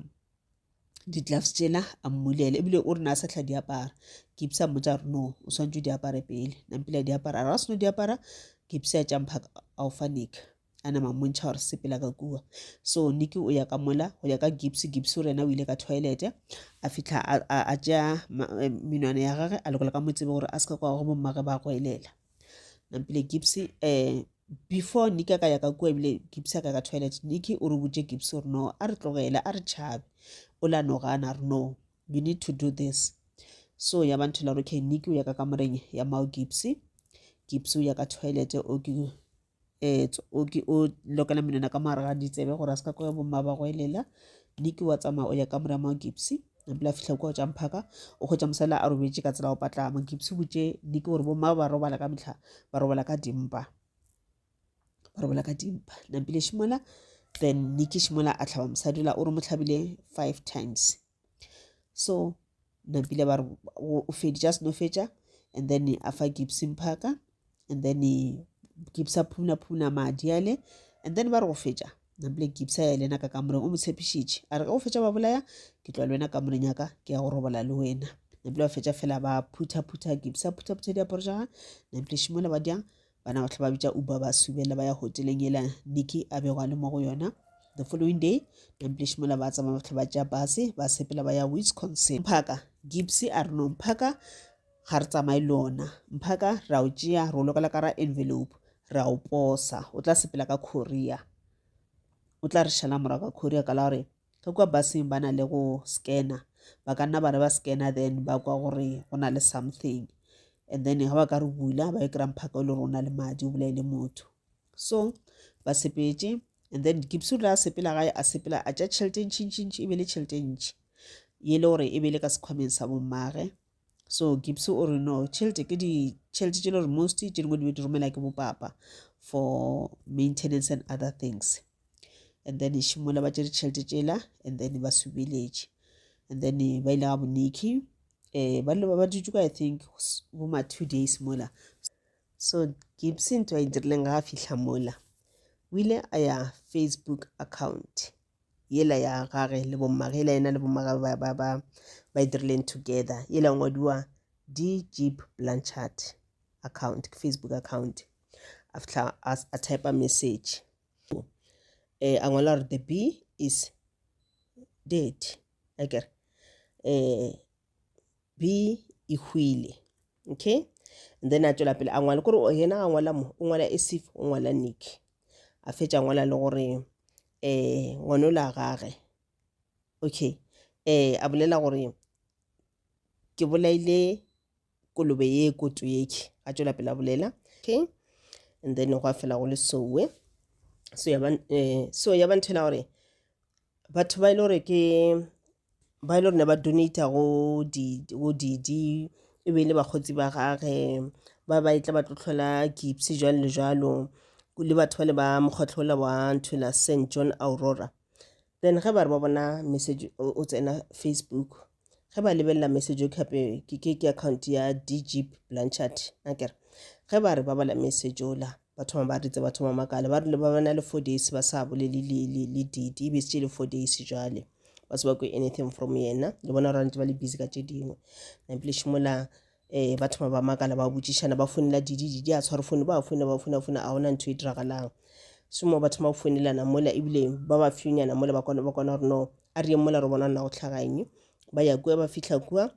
di-gloves tšela a mmolele ebile o re na a sa tla diapara Gypsy a mmotsa gore no o swantse di apare pele nampile a diapara a ra seno diapara Gypsy a tšampha a o fa Nick a nama mmontšha gore sepela ka kua so Nicky o ya ka mola go ya ka Gypsy o rena o ile ka toilet a fitlha a tšea menwana ya gage a lekola ka motsebe gore a se ka kwa go bommage ba go elela nampile Gypsy before Nicky a ka ya ka kua ebile Gypsy a ka toilet Nicky o re botše Gypsy gore no a re tlogele a re tšhabe o la nogana re no you need to do this so ya ba nthola gore okay Nicky o ya ka kamoreng ya mao Gypsy o ya ka toilet o lokela menwana ka mare ga ditsebe gore a se ka kwa bomma ba go elela Nicky wa tsamaya o ya ka mora mao Gypsy nampile a fitlha kwa o tša mphaka o kgwetša mosala a robetše ka tsela go patlama Gypsy botše Nicky gore bomma ba robala ka mehla ba robala ka dimpa nampile šimola then Nicky šimola a tlhaba mosadula o re mo tlhabile 5 times so nampile ba re o feditša seno fetša and then a fa Gypsy mphaka and then Gypsy a phuna madi ale and then ba re go fetša nampile Gypsy ya lena ka kamoreng o mo tshepišitše a re ka go fetša ba bolaya ke tloa le wena kamoreng yaka ke ya go robala le wena nampile ba fetša fela ba phutha Gypsy a phutha diaparo tša gage nampile šimola ba diang bana ba tlha ba bitša Uber ba subela ba ya hoteleng yela Nicky a bego a le mo go yona the following day nampile šimola ba tsamaya ba tlha ba tšea base ba sepela ba ya Wisconsin mphaka Gypsy a re no mphaka ga re tsamaye le ona mphaka ra o tšea re o lokela ka ra envelope ra o posa o tla sepela ka Korea o tla re šala morago ka Korea ka la gore ka kwa buseng ba na le go scanner ba ka nna ba re ba scanner then ba kwa gore go na le something and then ga ba ka re bula ba e kry-a mphaka o le gore o na le madi o bolaile motho so ba sepetše and then Gypsy o la sepela gae a sepela a tša tšhelete ntšhi e be le tšhelete ntšhi ye le gore e be le ka sekhwameng sa bommage so Gypsy o re no tšhelete ke ditšhelete tše le gore most tše dingwe di be di romela ke bopapa for maintenance and other things and then šimola ba tšere tšhelete tšela and then ba subeletše and then ba ile ga bo Nicky ba dutse ka I think boma 2 days mola so Gypsy ntho a e dirileng ga a fitlha mola o ile a ya Facebook account yela ya gage le bommage yela ena le bommage ba e dirileng together yela ngwadiwa DJip Blanchard account Facebook account a type a message a ngola gore the bee is dead akere bee e hwile okay and then a tswela pele a ngwala kore yena a ngwala mo o ngwala esif o ngwala nick a fetša ngwala le gore ngwanola gage okay a bolela gore ke bolaile kolobe ye koto yeke a tswela pele a bolela okay and then go a fela go le sowe so ya ba nthela gore batho ba ile gore ke ba ile gore ne ba donata go DeeDee e be le bakgotsi ba gage ba itla ba tlhola Gypsy jalo le jalo le batho ba le ba mokgotlola wa nthola St John Aurora then ge ba re ba bona message o tsena Facebook ge ba lebella message o khape ke account ya DG Blanchard akere ge ba re ba bala message ola batho ba ritse batho ba makala ba re ba bana le 4 days ba sa bole le DeeDee be se le 4 days jale ba se ba go anything from yena le bona ra ntse ba le busy ka tše dingwe na pele shimola batho ba makala ba botsishana ba fonela DeeDee a tshwara phone ba fona a ona ntho e diragalang sumo batho ba fonelana mola ebile ba fyunyana mola ba kona gore no a re mola re bona nna go tlhagaeng ba ya kwa ba fitla kwa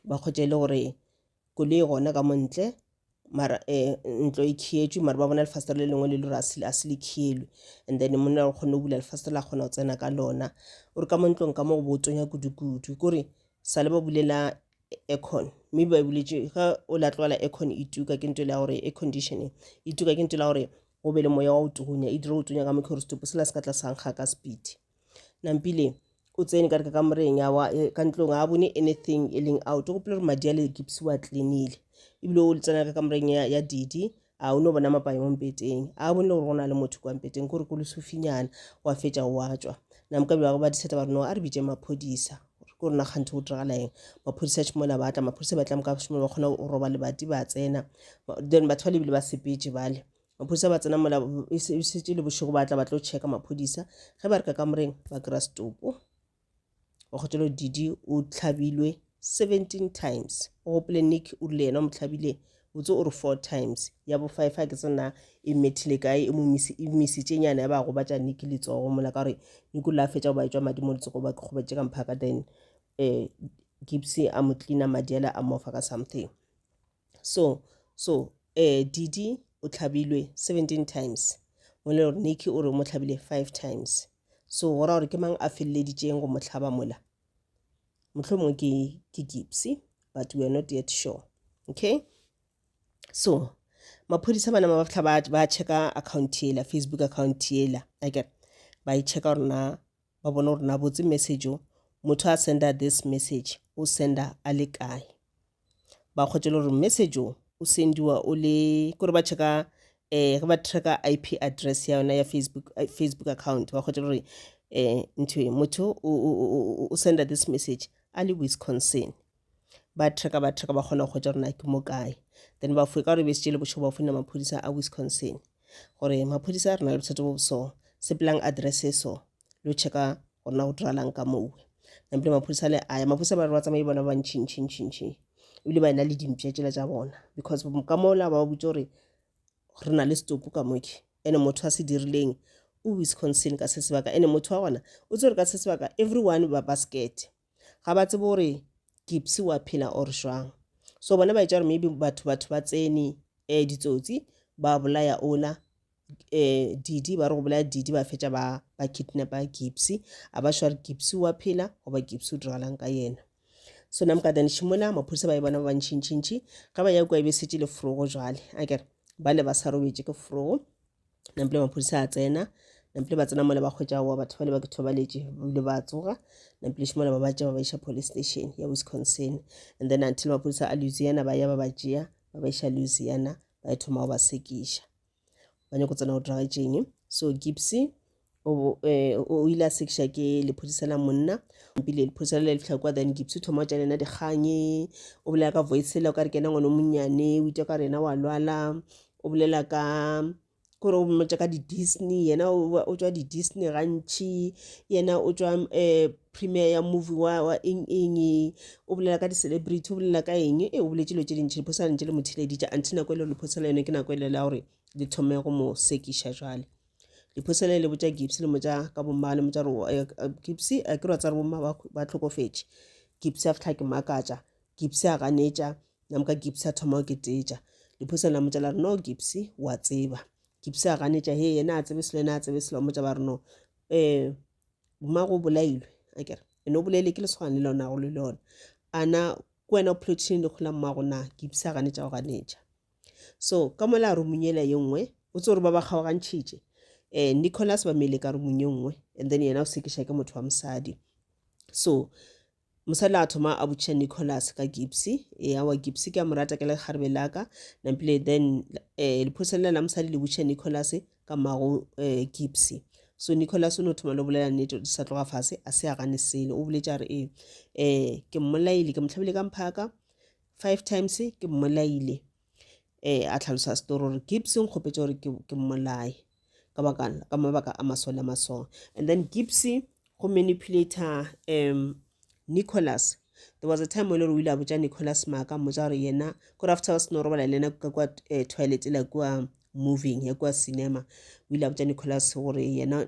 ba khotele gore kole gona ka montle mara ntlo e khietšwe mara ba bona lefastere le lengwe le le a se le khielwe and then monna re kgone go bula lefastere la kgona go tsena ka lona o re ka mo ntlong ka mo go botonya kudu kore sa le ba bulela aircon mme ba buletse ga o la tlwala aircon e tuka ke ntwe la gore air conditioning e tuka ke ntwe la gore go be le moya wa o tunya e dire o tunya ka mokgoro stopo se la se ka tla sankga ka speed nampile o tsene ka ka kamoreng ya wa ka ntlong a bone anything eling out go pele madi a le Gypsy wa cleanile ebile o tsena ka kamoreng ya DeeDee a o no bona mapae mo mpeteng a bone gore gona le motho kwa mpeteng gore go le sofinyana wa fetša wa tswa namka ba ba diseta ba no a re bitse maphodisa gore na khantho o diragala eng maphodisa tshimola ba tla maphodisa ba tla mka tshimola ba khona o roba le bati ba tsena then batho ba le bile ba sepetse bale maphodisa ba tsena mola e se le bošego ba tla ba tlo checka maphodisa ge ba re ka kamoreng ba kra stopo o khotelo DeeDee o tlhabilwe 17 times o gopole Nick o le yena o motlhabile o tso o re 4 times ya bo 5 ha ke tsena e methile kae e mo misitse nyana ya ba go batla Nick le tsogo mola ka re Nick la fetša ba itswa madi mo letsogo ba go ba tšeka mphaka then Gypsy a mo cleana madiela a mo fa ka something so DeeDee o tlhabilwe 17 times mola gore Nick o re mo tlhabile 5 times so gora gore ke mang a felleditšeng go mo tlhaba mola mohlomong ke Gypsy but we are not yet sure okay so maphodisa bana ba checka account yela Facebook account yela akere ba I checka rona ba bona rona botse message o motho a senda this message o senda a le kae ba khotela gore message o sendiwa o le gore ba checka ge ba tracker IP address ya yona ya Facebook account ba khotela gore ntwe motho o senda this message ali Wisconsin ba tracker ba kgona go tšwa rona ke mo kae then ba fuka re be se le bošego ba funa maphodisa a Wisconsin gore maphodisa rena le bothata bo so se pelang address eso lo checka gona go diralang ka mowe nample maphodisa le aya maphodisa ba re ba tsamai bona ba ntšhi ebile ba ena le dimpša tšela tša bona because ka mola ba botse gore re na le stopo ka moke ene motho a se dirileng o Wisconsin ka se sebaka ene motho wa gona o tsere ka se sebaka everyone ba basket ga ba tsebe gore Gypsy wa phela or jwang so bona ba itjara maybe batho ba tsene ditsotsi ba bolaya ona DeeDee ba re go bolaya DeeDee ba fetša ba kidnapa Gypsy a ba shwa Gypsy wa phela go ba Gypsy o diralang ka yena so namka then shimola maphodisa ba bona ba ntšintši ga ba ya kwa e be setse le frogo jwale akere ba le ba sa robetse ke frogo nample maphodisa a tsena nample ba tsena mola ba khwetša wa batho ba le ba ke thobaletše le ba tsoga nample shimola ba batša ba isha police station ya Wisconsin and then until maphodisa a Louisiana ba ya ba tšea ba isha Louisiana ba thoma ba sekiša ba nyako tsena go diraga tšeng so Gypsy o ile a sekiša ke lephodisa la monna pele lephodisa le fitlha kwa then Gypsy thoma tša lena dikganye o bolela ka voice le ka re kena ngwana monnyane o itwa ka rena wa lwala o bolela ka kore o mmotsa ka di Disney yena o tswa di Disney gantši yena o tswa premiere ya movie wa eng o bolela ka di celebrity o bolela ka eng o boletše lo tše dintšhi lephodisa le ntše le motheleditša antina kwa le lephodisa le yone ke nako e lela gore le thome go mo sekiša jwale diphosele le botša Gypsy le motša ka bomma le motša Gypsy a ke rwa tsa re bomma ba tlhokofetše Gypsy a fitlha ke makatša Gypsy a ganetša namka Gypsy a thoma go ketetša diphosele la motša la re no Gypsy wa tseba Gypsy a ganetša he yena a tsebe selo yena a tsebe selo motša ba re no bomma go bolailwe a kere ene o bolele ke lesogane le lona go le lona ana ke wena o plotšheng le kgola mmago na Gypsy a ganetša go ganetša so ka mola a rumunyela ye nngwe o tse gore ba ba kgaogantšhitše Nicholas ba mele ka rumunye nngwe and then yena o sekiša ke motho wa mosadi so mosadi a thoma a botšiša Nicholas ka Gypsy wa Gypsy ke a morata ke le kgarebe laka nampile then lephosele la mosadi le botšiša Nicholas ka mmago Gypsy so Nicholas o no thoma le bolela nnete di sa tloga fase a se a gane sele o boletša re ke mmolaile ke motlhabile ka mphaka 5 times ke mmolaile a tlhalosa story gore Gypsy o nkgopetše gore ke mmolae ka mabaka a masole a maso and then Gypsy go manipulator Nicholas there was a time when o ile a botša Nicholas maaka mmotša gore yena kore after ba seno robala le ena ka kwa toilet la kwa moving ya kwa cinema o ile a botša Nicholas gore yena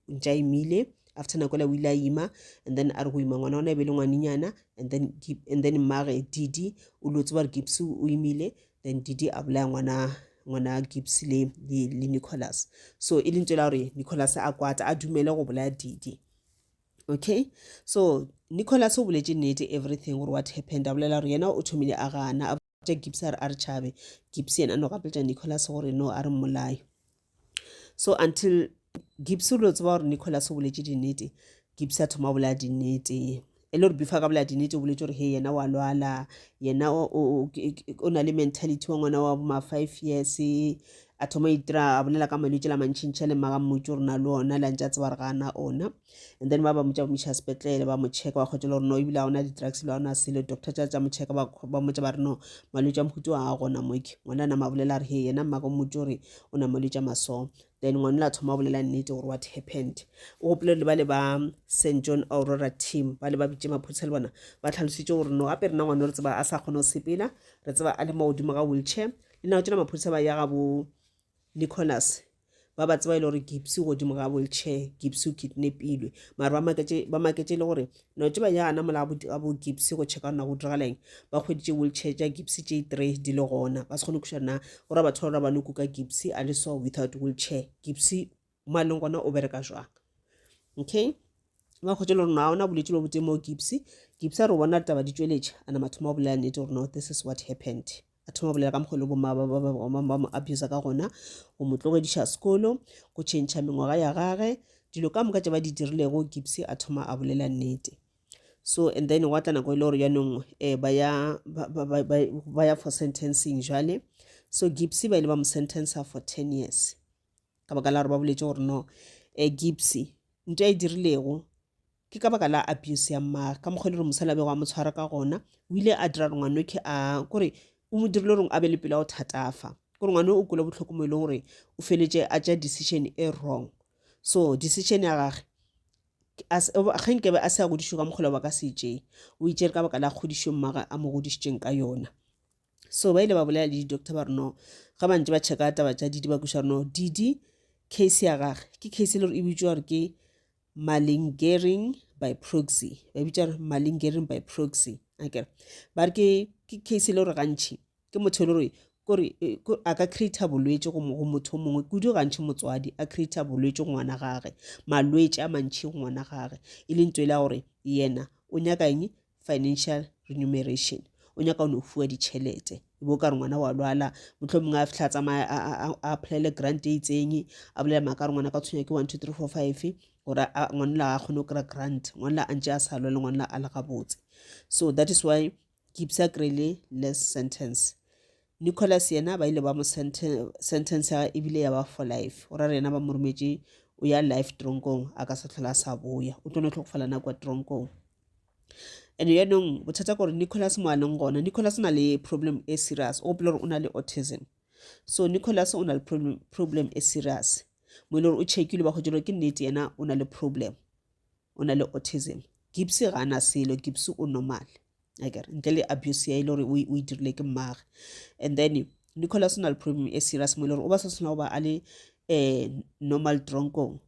ntša imile after nako la o ile a ima and then a re go ima ngwana ona e be le ngwaninyana and then mmaage DeeDee o lo tseba gore Gypsy o imile then DeeDee a bolaya ngwana Gypsy le Nicholas so e le ntse la gore Nicholas a kwata a dumele go bolaya DeeDee okay so Nicholas o boletše nnete everything gore what happened a bolela gore yena o thomile a gana a botša Gypsy a re tšhabe Gypsy yena no gapeletša Nicholas gore no a re mmolae so until Gypsy o lo tseba gore Nicholas o boletše dinnete Gypsy a thoma bolaya dinnete e le gore bifa ka bolaya dinnete o boletše gore he yena wa lwala yena o na le mentality wa ngwana wa boma 5 years a thoma itira a bolela ka malwetše la mantšhintšha le maga mmotse gore na le ona la ntše a tseba re gana ona and then ba motša momiša sepetlele ba mocheka ba kgotšela gore no ebile a ona di-drugs le ona sele doctor tša mocheka ba motša ba re no malwetše a mohutu a gona moke ngwana nama a bolela re he yena mmaka mmotse gore o na malwetše a maso then ngwana la thoma a bolela nnete gore what happened o gopole le ba le ba St John Aurora team ba le ba bitše maphodisa le bona ba tlhalositše gore no gape rena ngwana re tseba a sa kgone go sepela re tseba a le magodimo ga wheelchair le nao tsena maphodisa ba ya gabo Nicholas ba ba tseba ile gore Gypsy godimo ga wheelchair Gypsy o kidnapilwe mara ba maketse le gore no tse ba yana mola abo Gypsy go checka na go diragalang ba kgweditše wheelchair tša Gypsy tše 3 di le gona ba se kgone go shana gore ba thola ba lokuka Gypsy a le so without wheelchair Gypsy maleng gona o bereka jwang okay ba kgotšela gore na ona boletše lo botse mo Gypsy a re bona taba di tšweletše ana mathoma bolela nnete gore no this is what happened a thoma bolela ka mokgolo bomma ba mo abuse ka gona go motlogediša sekolo go tšhentšha mengwaga ya gage dilo ka moka tše ba di dirilego Gypsy a thoma a bolela nnete so and then wa tla nako ile gore yaanong ba ya for sentencing jale so Gypsy ba ile ba mo sentencer for 10 years ka baka la gore ba boletše gore no Gypsy ntho e dirilego ke ka baka la abuse ya mmaga ka mokgwa le gore mosala bego a mo tshwara ka gona o ile a dira ngwanoke a kore o mo dirile gore a be le pele a o thatafa gore ngwane o kula botlhoko mo e leng gore o feletše a tša decision e wrong so decision ya gage ga nkebe a se a godišo ka mokgolo ba ka se tšee o itšere ka baka la kgodišo mmaga a mo godišitšeng ka yona so ba ile ba bolela le di-doctor ba re no ga ba ntse ba checka taba tša DeeDee ba kuša re no DeeDee case ya gage ke case le gore e bitšwa gore ke malingering by proxy ba bitša gore malingering by proxy akere ba re ke case le gore gantši ke motho le gore a ka create bolwetše go motho mongwe kudu gantši motswadi a create bolwetše go ngwana gage malwetše a mantši go ngwana gage e le ntwe la gore yena o nyaka eng financial remuneration o nyaka o no fuwa ditšhelete e bo ka re ngwana wa lwala motlho mongwe a fihla tsamaya a applyele grant e itseng a bolela maaka re ngwana ka tshwenya ke 1 2 3 4 5 gore ngwana la a kgone o kry grant ngwana la a ntše a sa lwa le ngwana la a le gabotse so that is why Gypsy a kry-ile less sentence Nicholas yena ba ile ba mo sentence ya ebile ya ba for life ora rena ba morumetse o ya life tronkong a ka sa tlhola sa boya o tlo no tlhokofala na kwa tronkong and yaanong bothata gore Nicholas mo aneng gona Nicholas o na le problem e serious o pele gore o na le autism so Nicholas o na le problem e serious mo ile gore o checkile ba go dira ke nnete yena o na le problem o na le autism Gypsy ga na selo Gypsy o normal akere ntle le abuse ya ile gore o dirile ke mmaga and then Nicholas o na le problem e serious mo le gore o ba sa sena go ba a le normal tronkong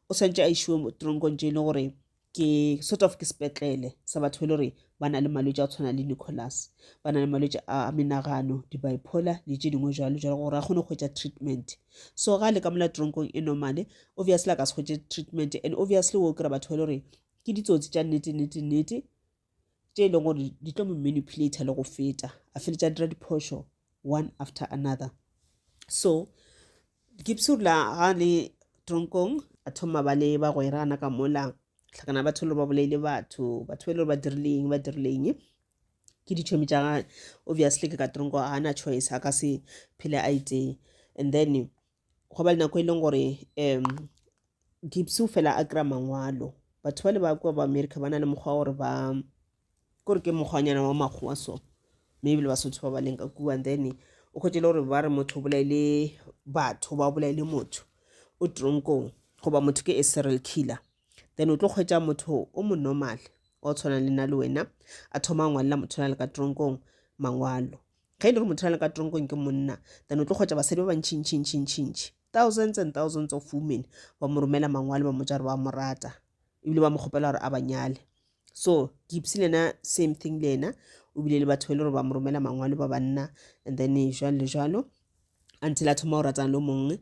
o santse a ishiwe tronkong je le gore ke sort of ke sepetlele sa batho le gore ba na le malwetse a tshwana le Nicholas ba na le malwetse a menagano di-bipolar le tse dingwe jalo jalo gore a kgone go tsa treatment so ga le ka mola tronkong e normale obviously ka se go treatment and obviously wo kry batho le gore ke ditsotsi tsa nnete tse leng gore di tlo mo manipulate le go feta a feletsa dira diphoso one after another so Gypsy la ga le tronkong a thoma ba le ba go irana ka mola tlhakana batho le ba bolaile batho le ba dirileng ke ditšhomi tša obviously ke ka tronko a na choice a ka se phele a ite and then go ba le nako e leng gore Gypsy fela a kry mangwalo batho ba le ba kwa ba America ba na le mokgwa gore ba gore ke mokgwanyana wa makgowa so maybe le Basotho ba ba leng ka kua and then o khotse le gore ba re motho o bolaile batho ba bolaile motho o tronkong go ba motho ke a serial killer then o tlo khwetsa motho o mo normal o tshwana le nna le wena a thoma ngwalla motho le ka tronkong mangwalo ga ile re motho le ka tronkong ke monna then o tlo khwetsa basadi ba ntšhi thousands and thousands of women ba mo romela mangwalo ba mo jara ba morata ebile ba mo kgopela gore a banyale so Gypsy lena same thing lena o bile le batho le gore ba mo romela mangwalo ba banna and then jalo until a thoma o ratana le mongwe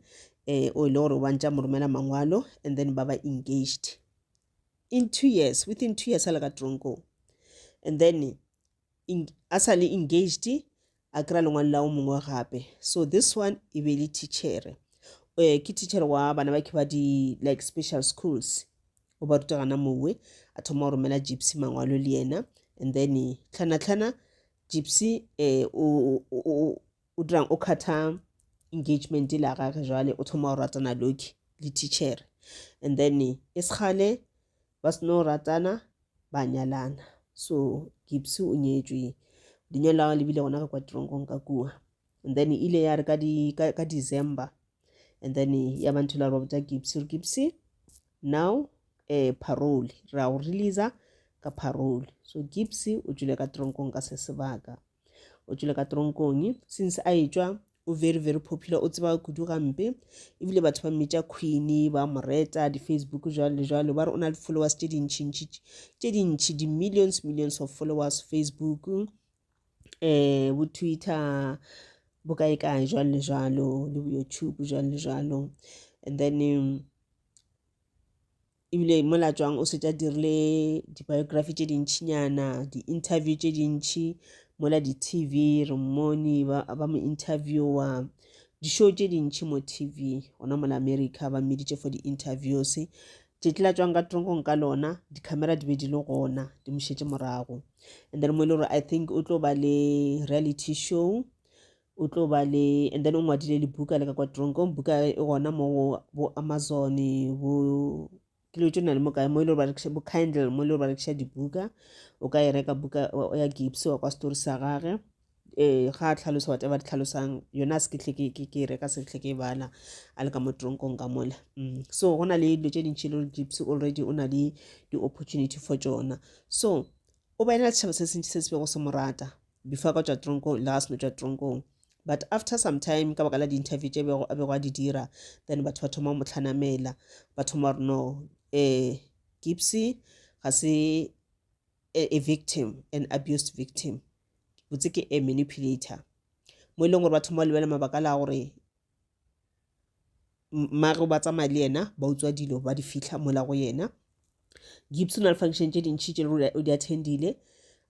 o ile gore ba ntša mo romela mangwalo and then ba ba engaged within 2 years a le ka tronko and then as a le engaged a kry lengwalo la o mongwe gape so this one e be le teacher ke teacher wa bana ba ke ba di like special schools o ba rutagana mowe a thoma o romela Gypsy mangwalo le yena and then tlhana Gypsy o drang o khatha engagement la gagwe jwale o thoma o ratana loki le teacher and then eskhale ba sno ratana ba nyalana so Gypsy o nyetswe dinyala le bile gona ka kwa tronkong ka kua and then ile ya re ka December and then ya bantula ba botsa Gypsy now parole ra o release ka parole so Gypsy o jule ka tronkong ka se sebaka o jule ka tronkong since a etswa o very very popular o tseba kudu gampe ebile batho ba mmetša queen ba moreta di Facebook jwale ba re ona le followers tše dintši di millions of followers Facebook bo Twitter bo kae jwale le YouTube jwalo and then ebile mola tswang o setja dirile di-biography tše dintšhinyana di-interview tše dintši mola di-TV remoni ba mo interviewa di-show tše dintši mo TV gona mola America ba meditše for di-interviews tše tla tswang ka tronkong ka lona di-camera di be di le gona di mošetše morago and then mo ile gore I think o tlo ba le reality show o tlo ba le and then o ngwadile le buka le ka kwa tronkong buka e gona mo bo Amazon bo kilo tšona le mo kae mo ile ba rekša bo Kindle mo ile ba rekša dibuka o ka e reka buka ya Gypsy wa kwa Stori sa gage ga tlhalosa whatever di tlhalosang yona se ke reka se ke bala a le ka mo tronkong ka mola so gona le dilo tše dintši le Gypsy already o na le di-opportunity for tšona so o ba ena setšhaba se sentši se se bego se morata before ka tšwa tronkong le ga se no tšwa tronkong but after some time ka baka la di-interview tše a bego a di dira then batho ba thoma mo tlhanamela ba thoma gore no Gypsy ga se a victim, an abused victim botse ke a manipulator mo e leng gore ba thoma lebela mabaka la gore mare ba tsamaya le yena ba utswa dilo ba di fitlha mola go yena Gypsy na le function tše dintši tše o di attendile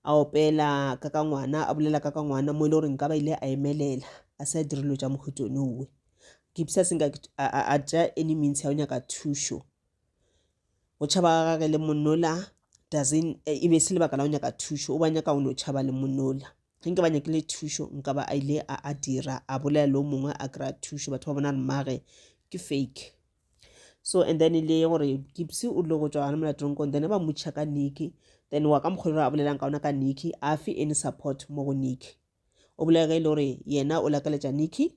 a opela ka ngwana a bolela ka ngwana mo e le gore nka ba ile a emelela a sa direlo tša mohutonowe Gypsy a senka a tša any means ya o nyaka thušo go tšhaba gage le monnola doesn't e be se lebaka la o nyaka thušo o ba nyaka o no tšhaba le monnola ge nke ba nyakile thušo nka ba a ile a dira a bolela le o mongwe a kry-a thušo batho ba bona re mmage ke fake so and then le gore Gypsy o dilo go tšwa gana mola tronkong then ba motšha ka Nicky then wa ka mokgwele a bolelang ka ona ka Nicky a fe any support mo go Nicky o bolela ge ile gore yena o lakaletša Nicky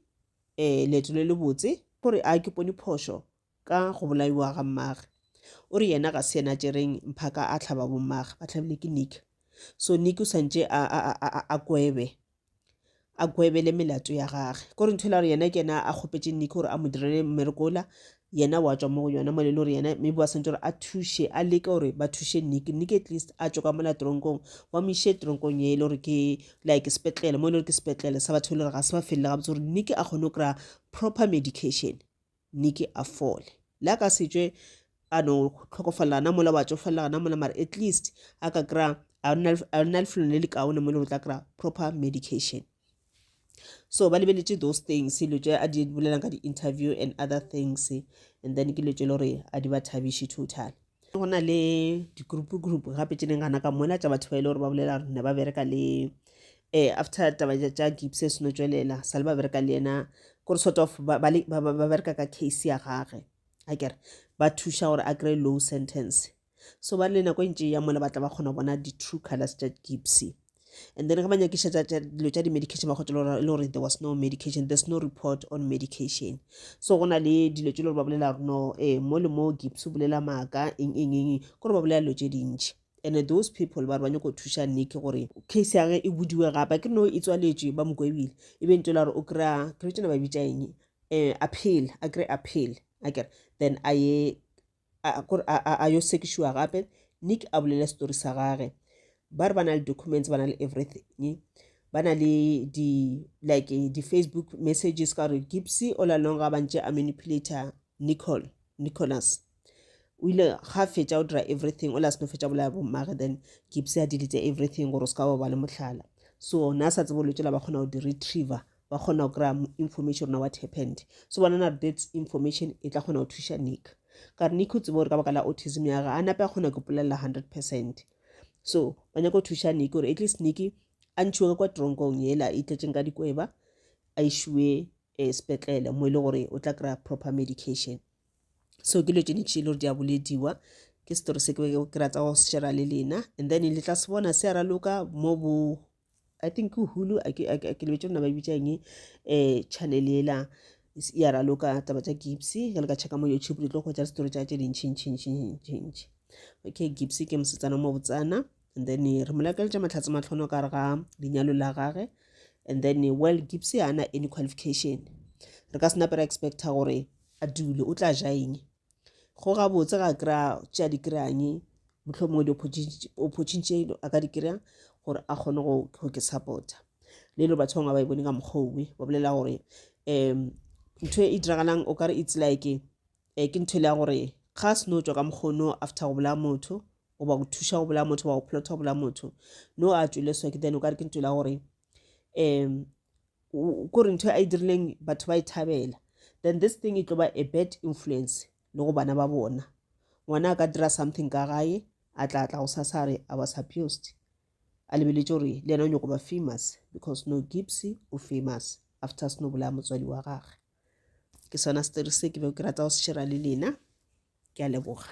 leeto le botse gore a ke pone phošo ka go bolaiwa ga mmage o re yena ga se yena tšereng mphaka a tlhaba bommage ba tlhabile ke Nicky so Nicky o santše a kwebe a gwebele melato ya gage gore ntho la re yena ke yena a kgopetse Nick gore a mo direle mmerekola yena wa tswa mo go yona mo le gore yena maybe wa sentse gore a thushe a leke gore ba thushe Nick at least a tswa ka mola tronkong wa mo ishe tronkong ye le gore ke like sepetlele mo le gore ke sepetlele sa batho le ga se ba felele ga botse gore Nick a kgone go kry-a proper medication Nick a fole la ka setswe a no tlhokofalela na mola ba tsofalela na mola mara at least a ka kry-a a nna lefelo le le kaone mo le gore tla kry-a proper medication. So ba lebeletse those things lo tse a di bolelang ka di-interview and other things and then ke lo tse le gore a di ba thabiše total go na le di-group gape tse ding gana ka mola tsa batho ba ile gore ba bolela gore ne ba bereka le after taba tša Gypsy se no tswelela sa le ba bereka le yena kore sort of ba bereka ka case ya gage a kere ba thuša gore a kry low sentence so ba le nako ntse ya mola ba tla ba kgona bona di-true colors tša Gypsy. And then ga banyakiša dilo tša di-medication ba kgotsa le gore there was no medication, there's no report on medication. So go na le dilo tše le gore ba bolela gore no mo le mo Gypsy bolela maaka eng gore ba bolela dilo tše dintši and those people ba re ba nyako thuša Nick gore case ya ge e budiwe gape ke no e tswaletšwe ba mokwebile e be ntwe la gore o kry-a tsena ba bitša eng appeal a kry appeal akere then a yo sekišiwa gape Nick a bolela story sa gage ba re ba na le documents ba na le everything ba na le di-Facebook messages ka gore Gypsy all along ga bantše a manipulator Nicholas o ile ga fetša o dira everything o la se no fetša bolaya bommage then Gypsy a delete everything gore o se ka ba le mohlala so na sa tsebo lo tšela ba kgona go di-retriever ba kgona go kry-a information on what happened so bona na that information e tla kgona go thuša Nick ka re Nick o tsebo gore ka baka la autism ya ga a nape a kgona go polelela 100%. So ba nyako thuša Nick gore at least Nick a ntšhiwe kwa tronkong yela e tletšeng ka dikweba a išwe sepetlele mo e le gore o tla kry-a proper medication. So ke lo tše ntši le gore di a bolediwa ke story se ke rata go se share le lena and then le tla se bona se a raloka mo bo I think Hulu ke lebetse bona ba bitša eng channel yela ya raloka taba tša Gypsy le ka checka mo YouTube le tlo go tša story tša tše dintšhi. Okay, Gypsy ke mosetsana mo botsana and then re molakaletša mahlatse matlhono ka re ga lenyalo la gage and then well Gypsy ha ana any qualification re ka sena pera expecta gore a dule o tla ja eng go ga botse ga kry-a tša di kry-ang mohlomongwe di-opportunity a ka di kry-a gore a kgone go ke supporta le le batho ba ba bone ka mokgwe ba bolela gore ntho e diragalang o ka re it's like ke ntho le ya gore ga se no tswa ka mokgono after go bolaya motho o ba go thuša go bolaya motho ba go plota go bolaya motho no a tswile sweke then o ka re ke ntho la gore kore ntho a e dirileng batho ba e thabela then this thing e tlo ba a bad influence le go bana ba bona ngwana a ka dira something ka gae a tla go sasare I was abused a lebeletse gore le yena o nyako ba famous because no Gypsy o famous after se no bolaya motswadi wa gage ke sona story se ke be ke rata go se share le lena ke a leboga.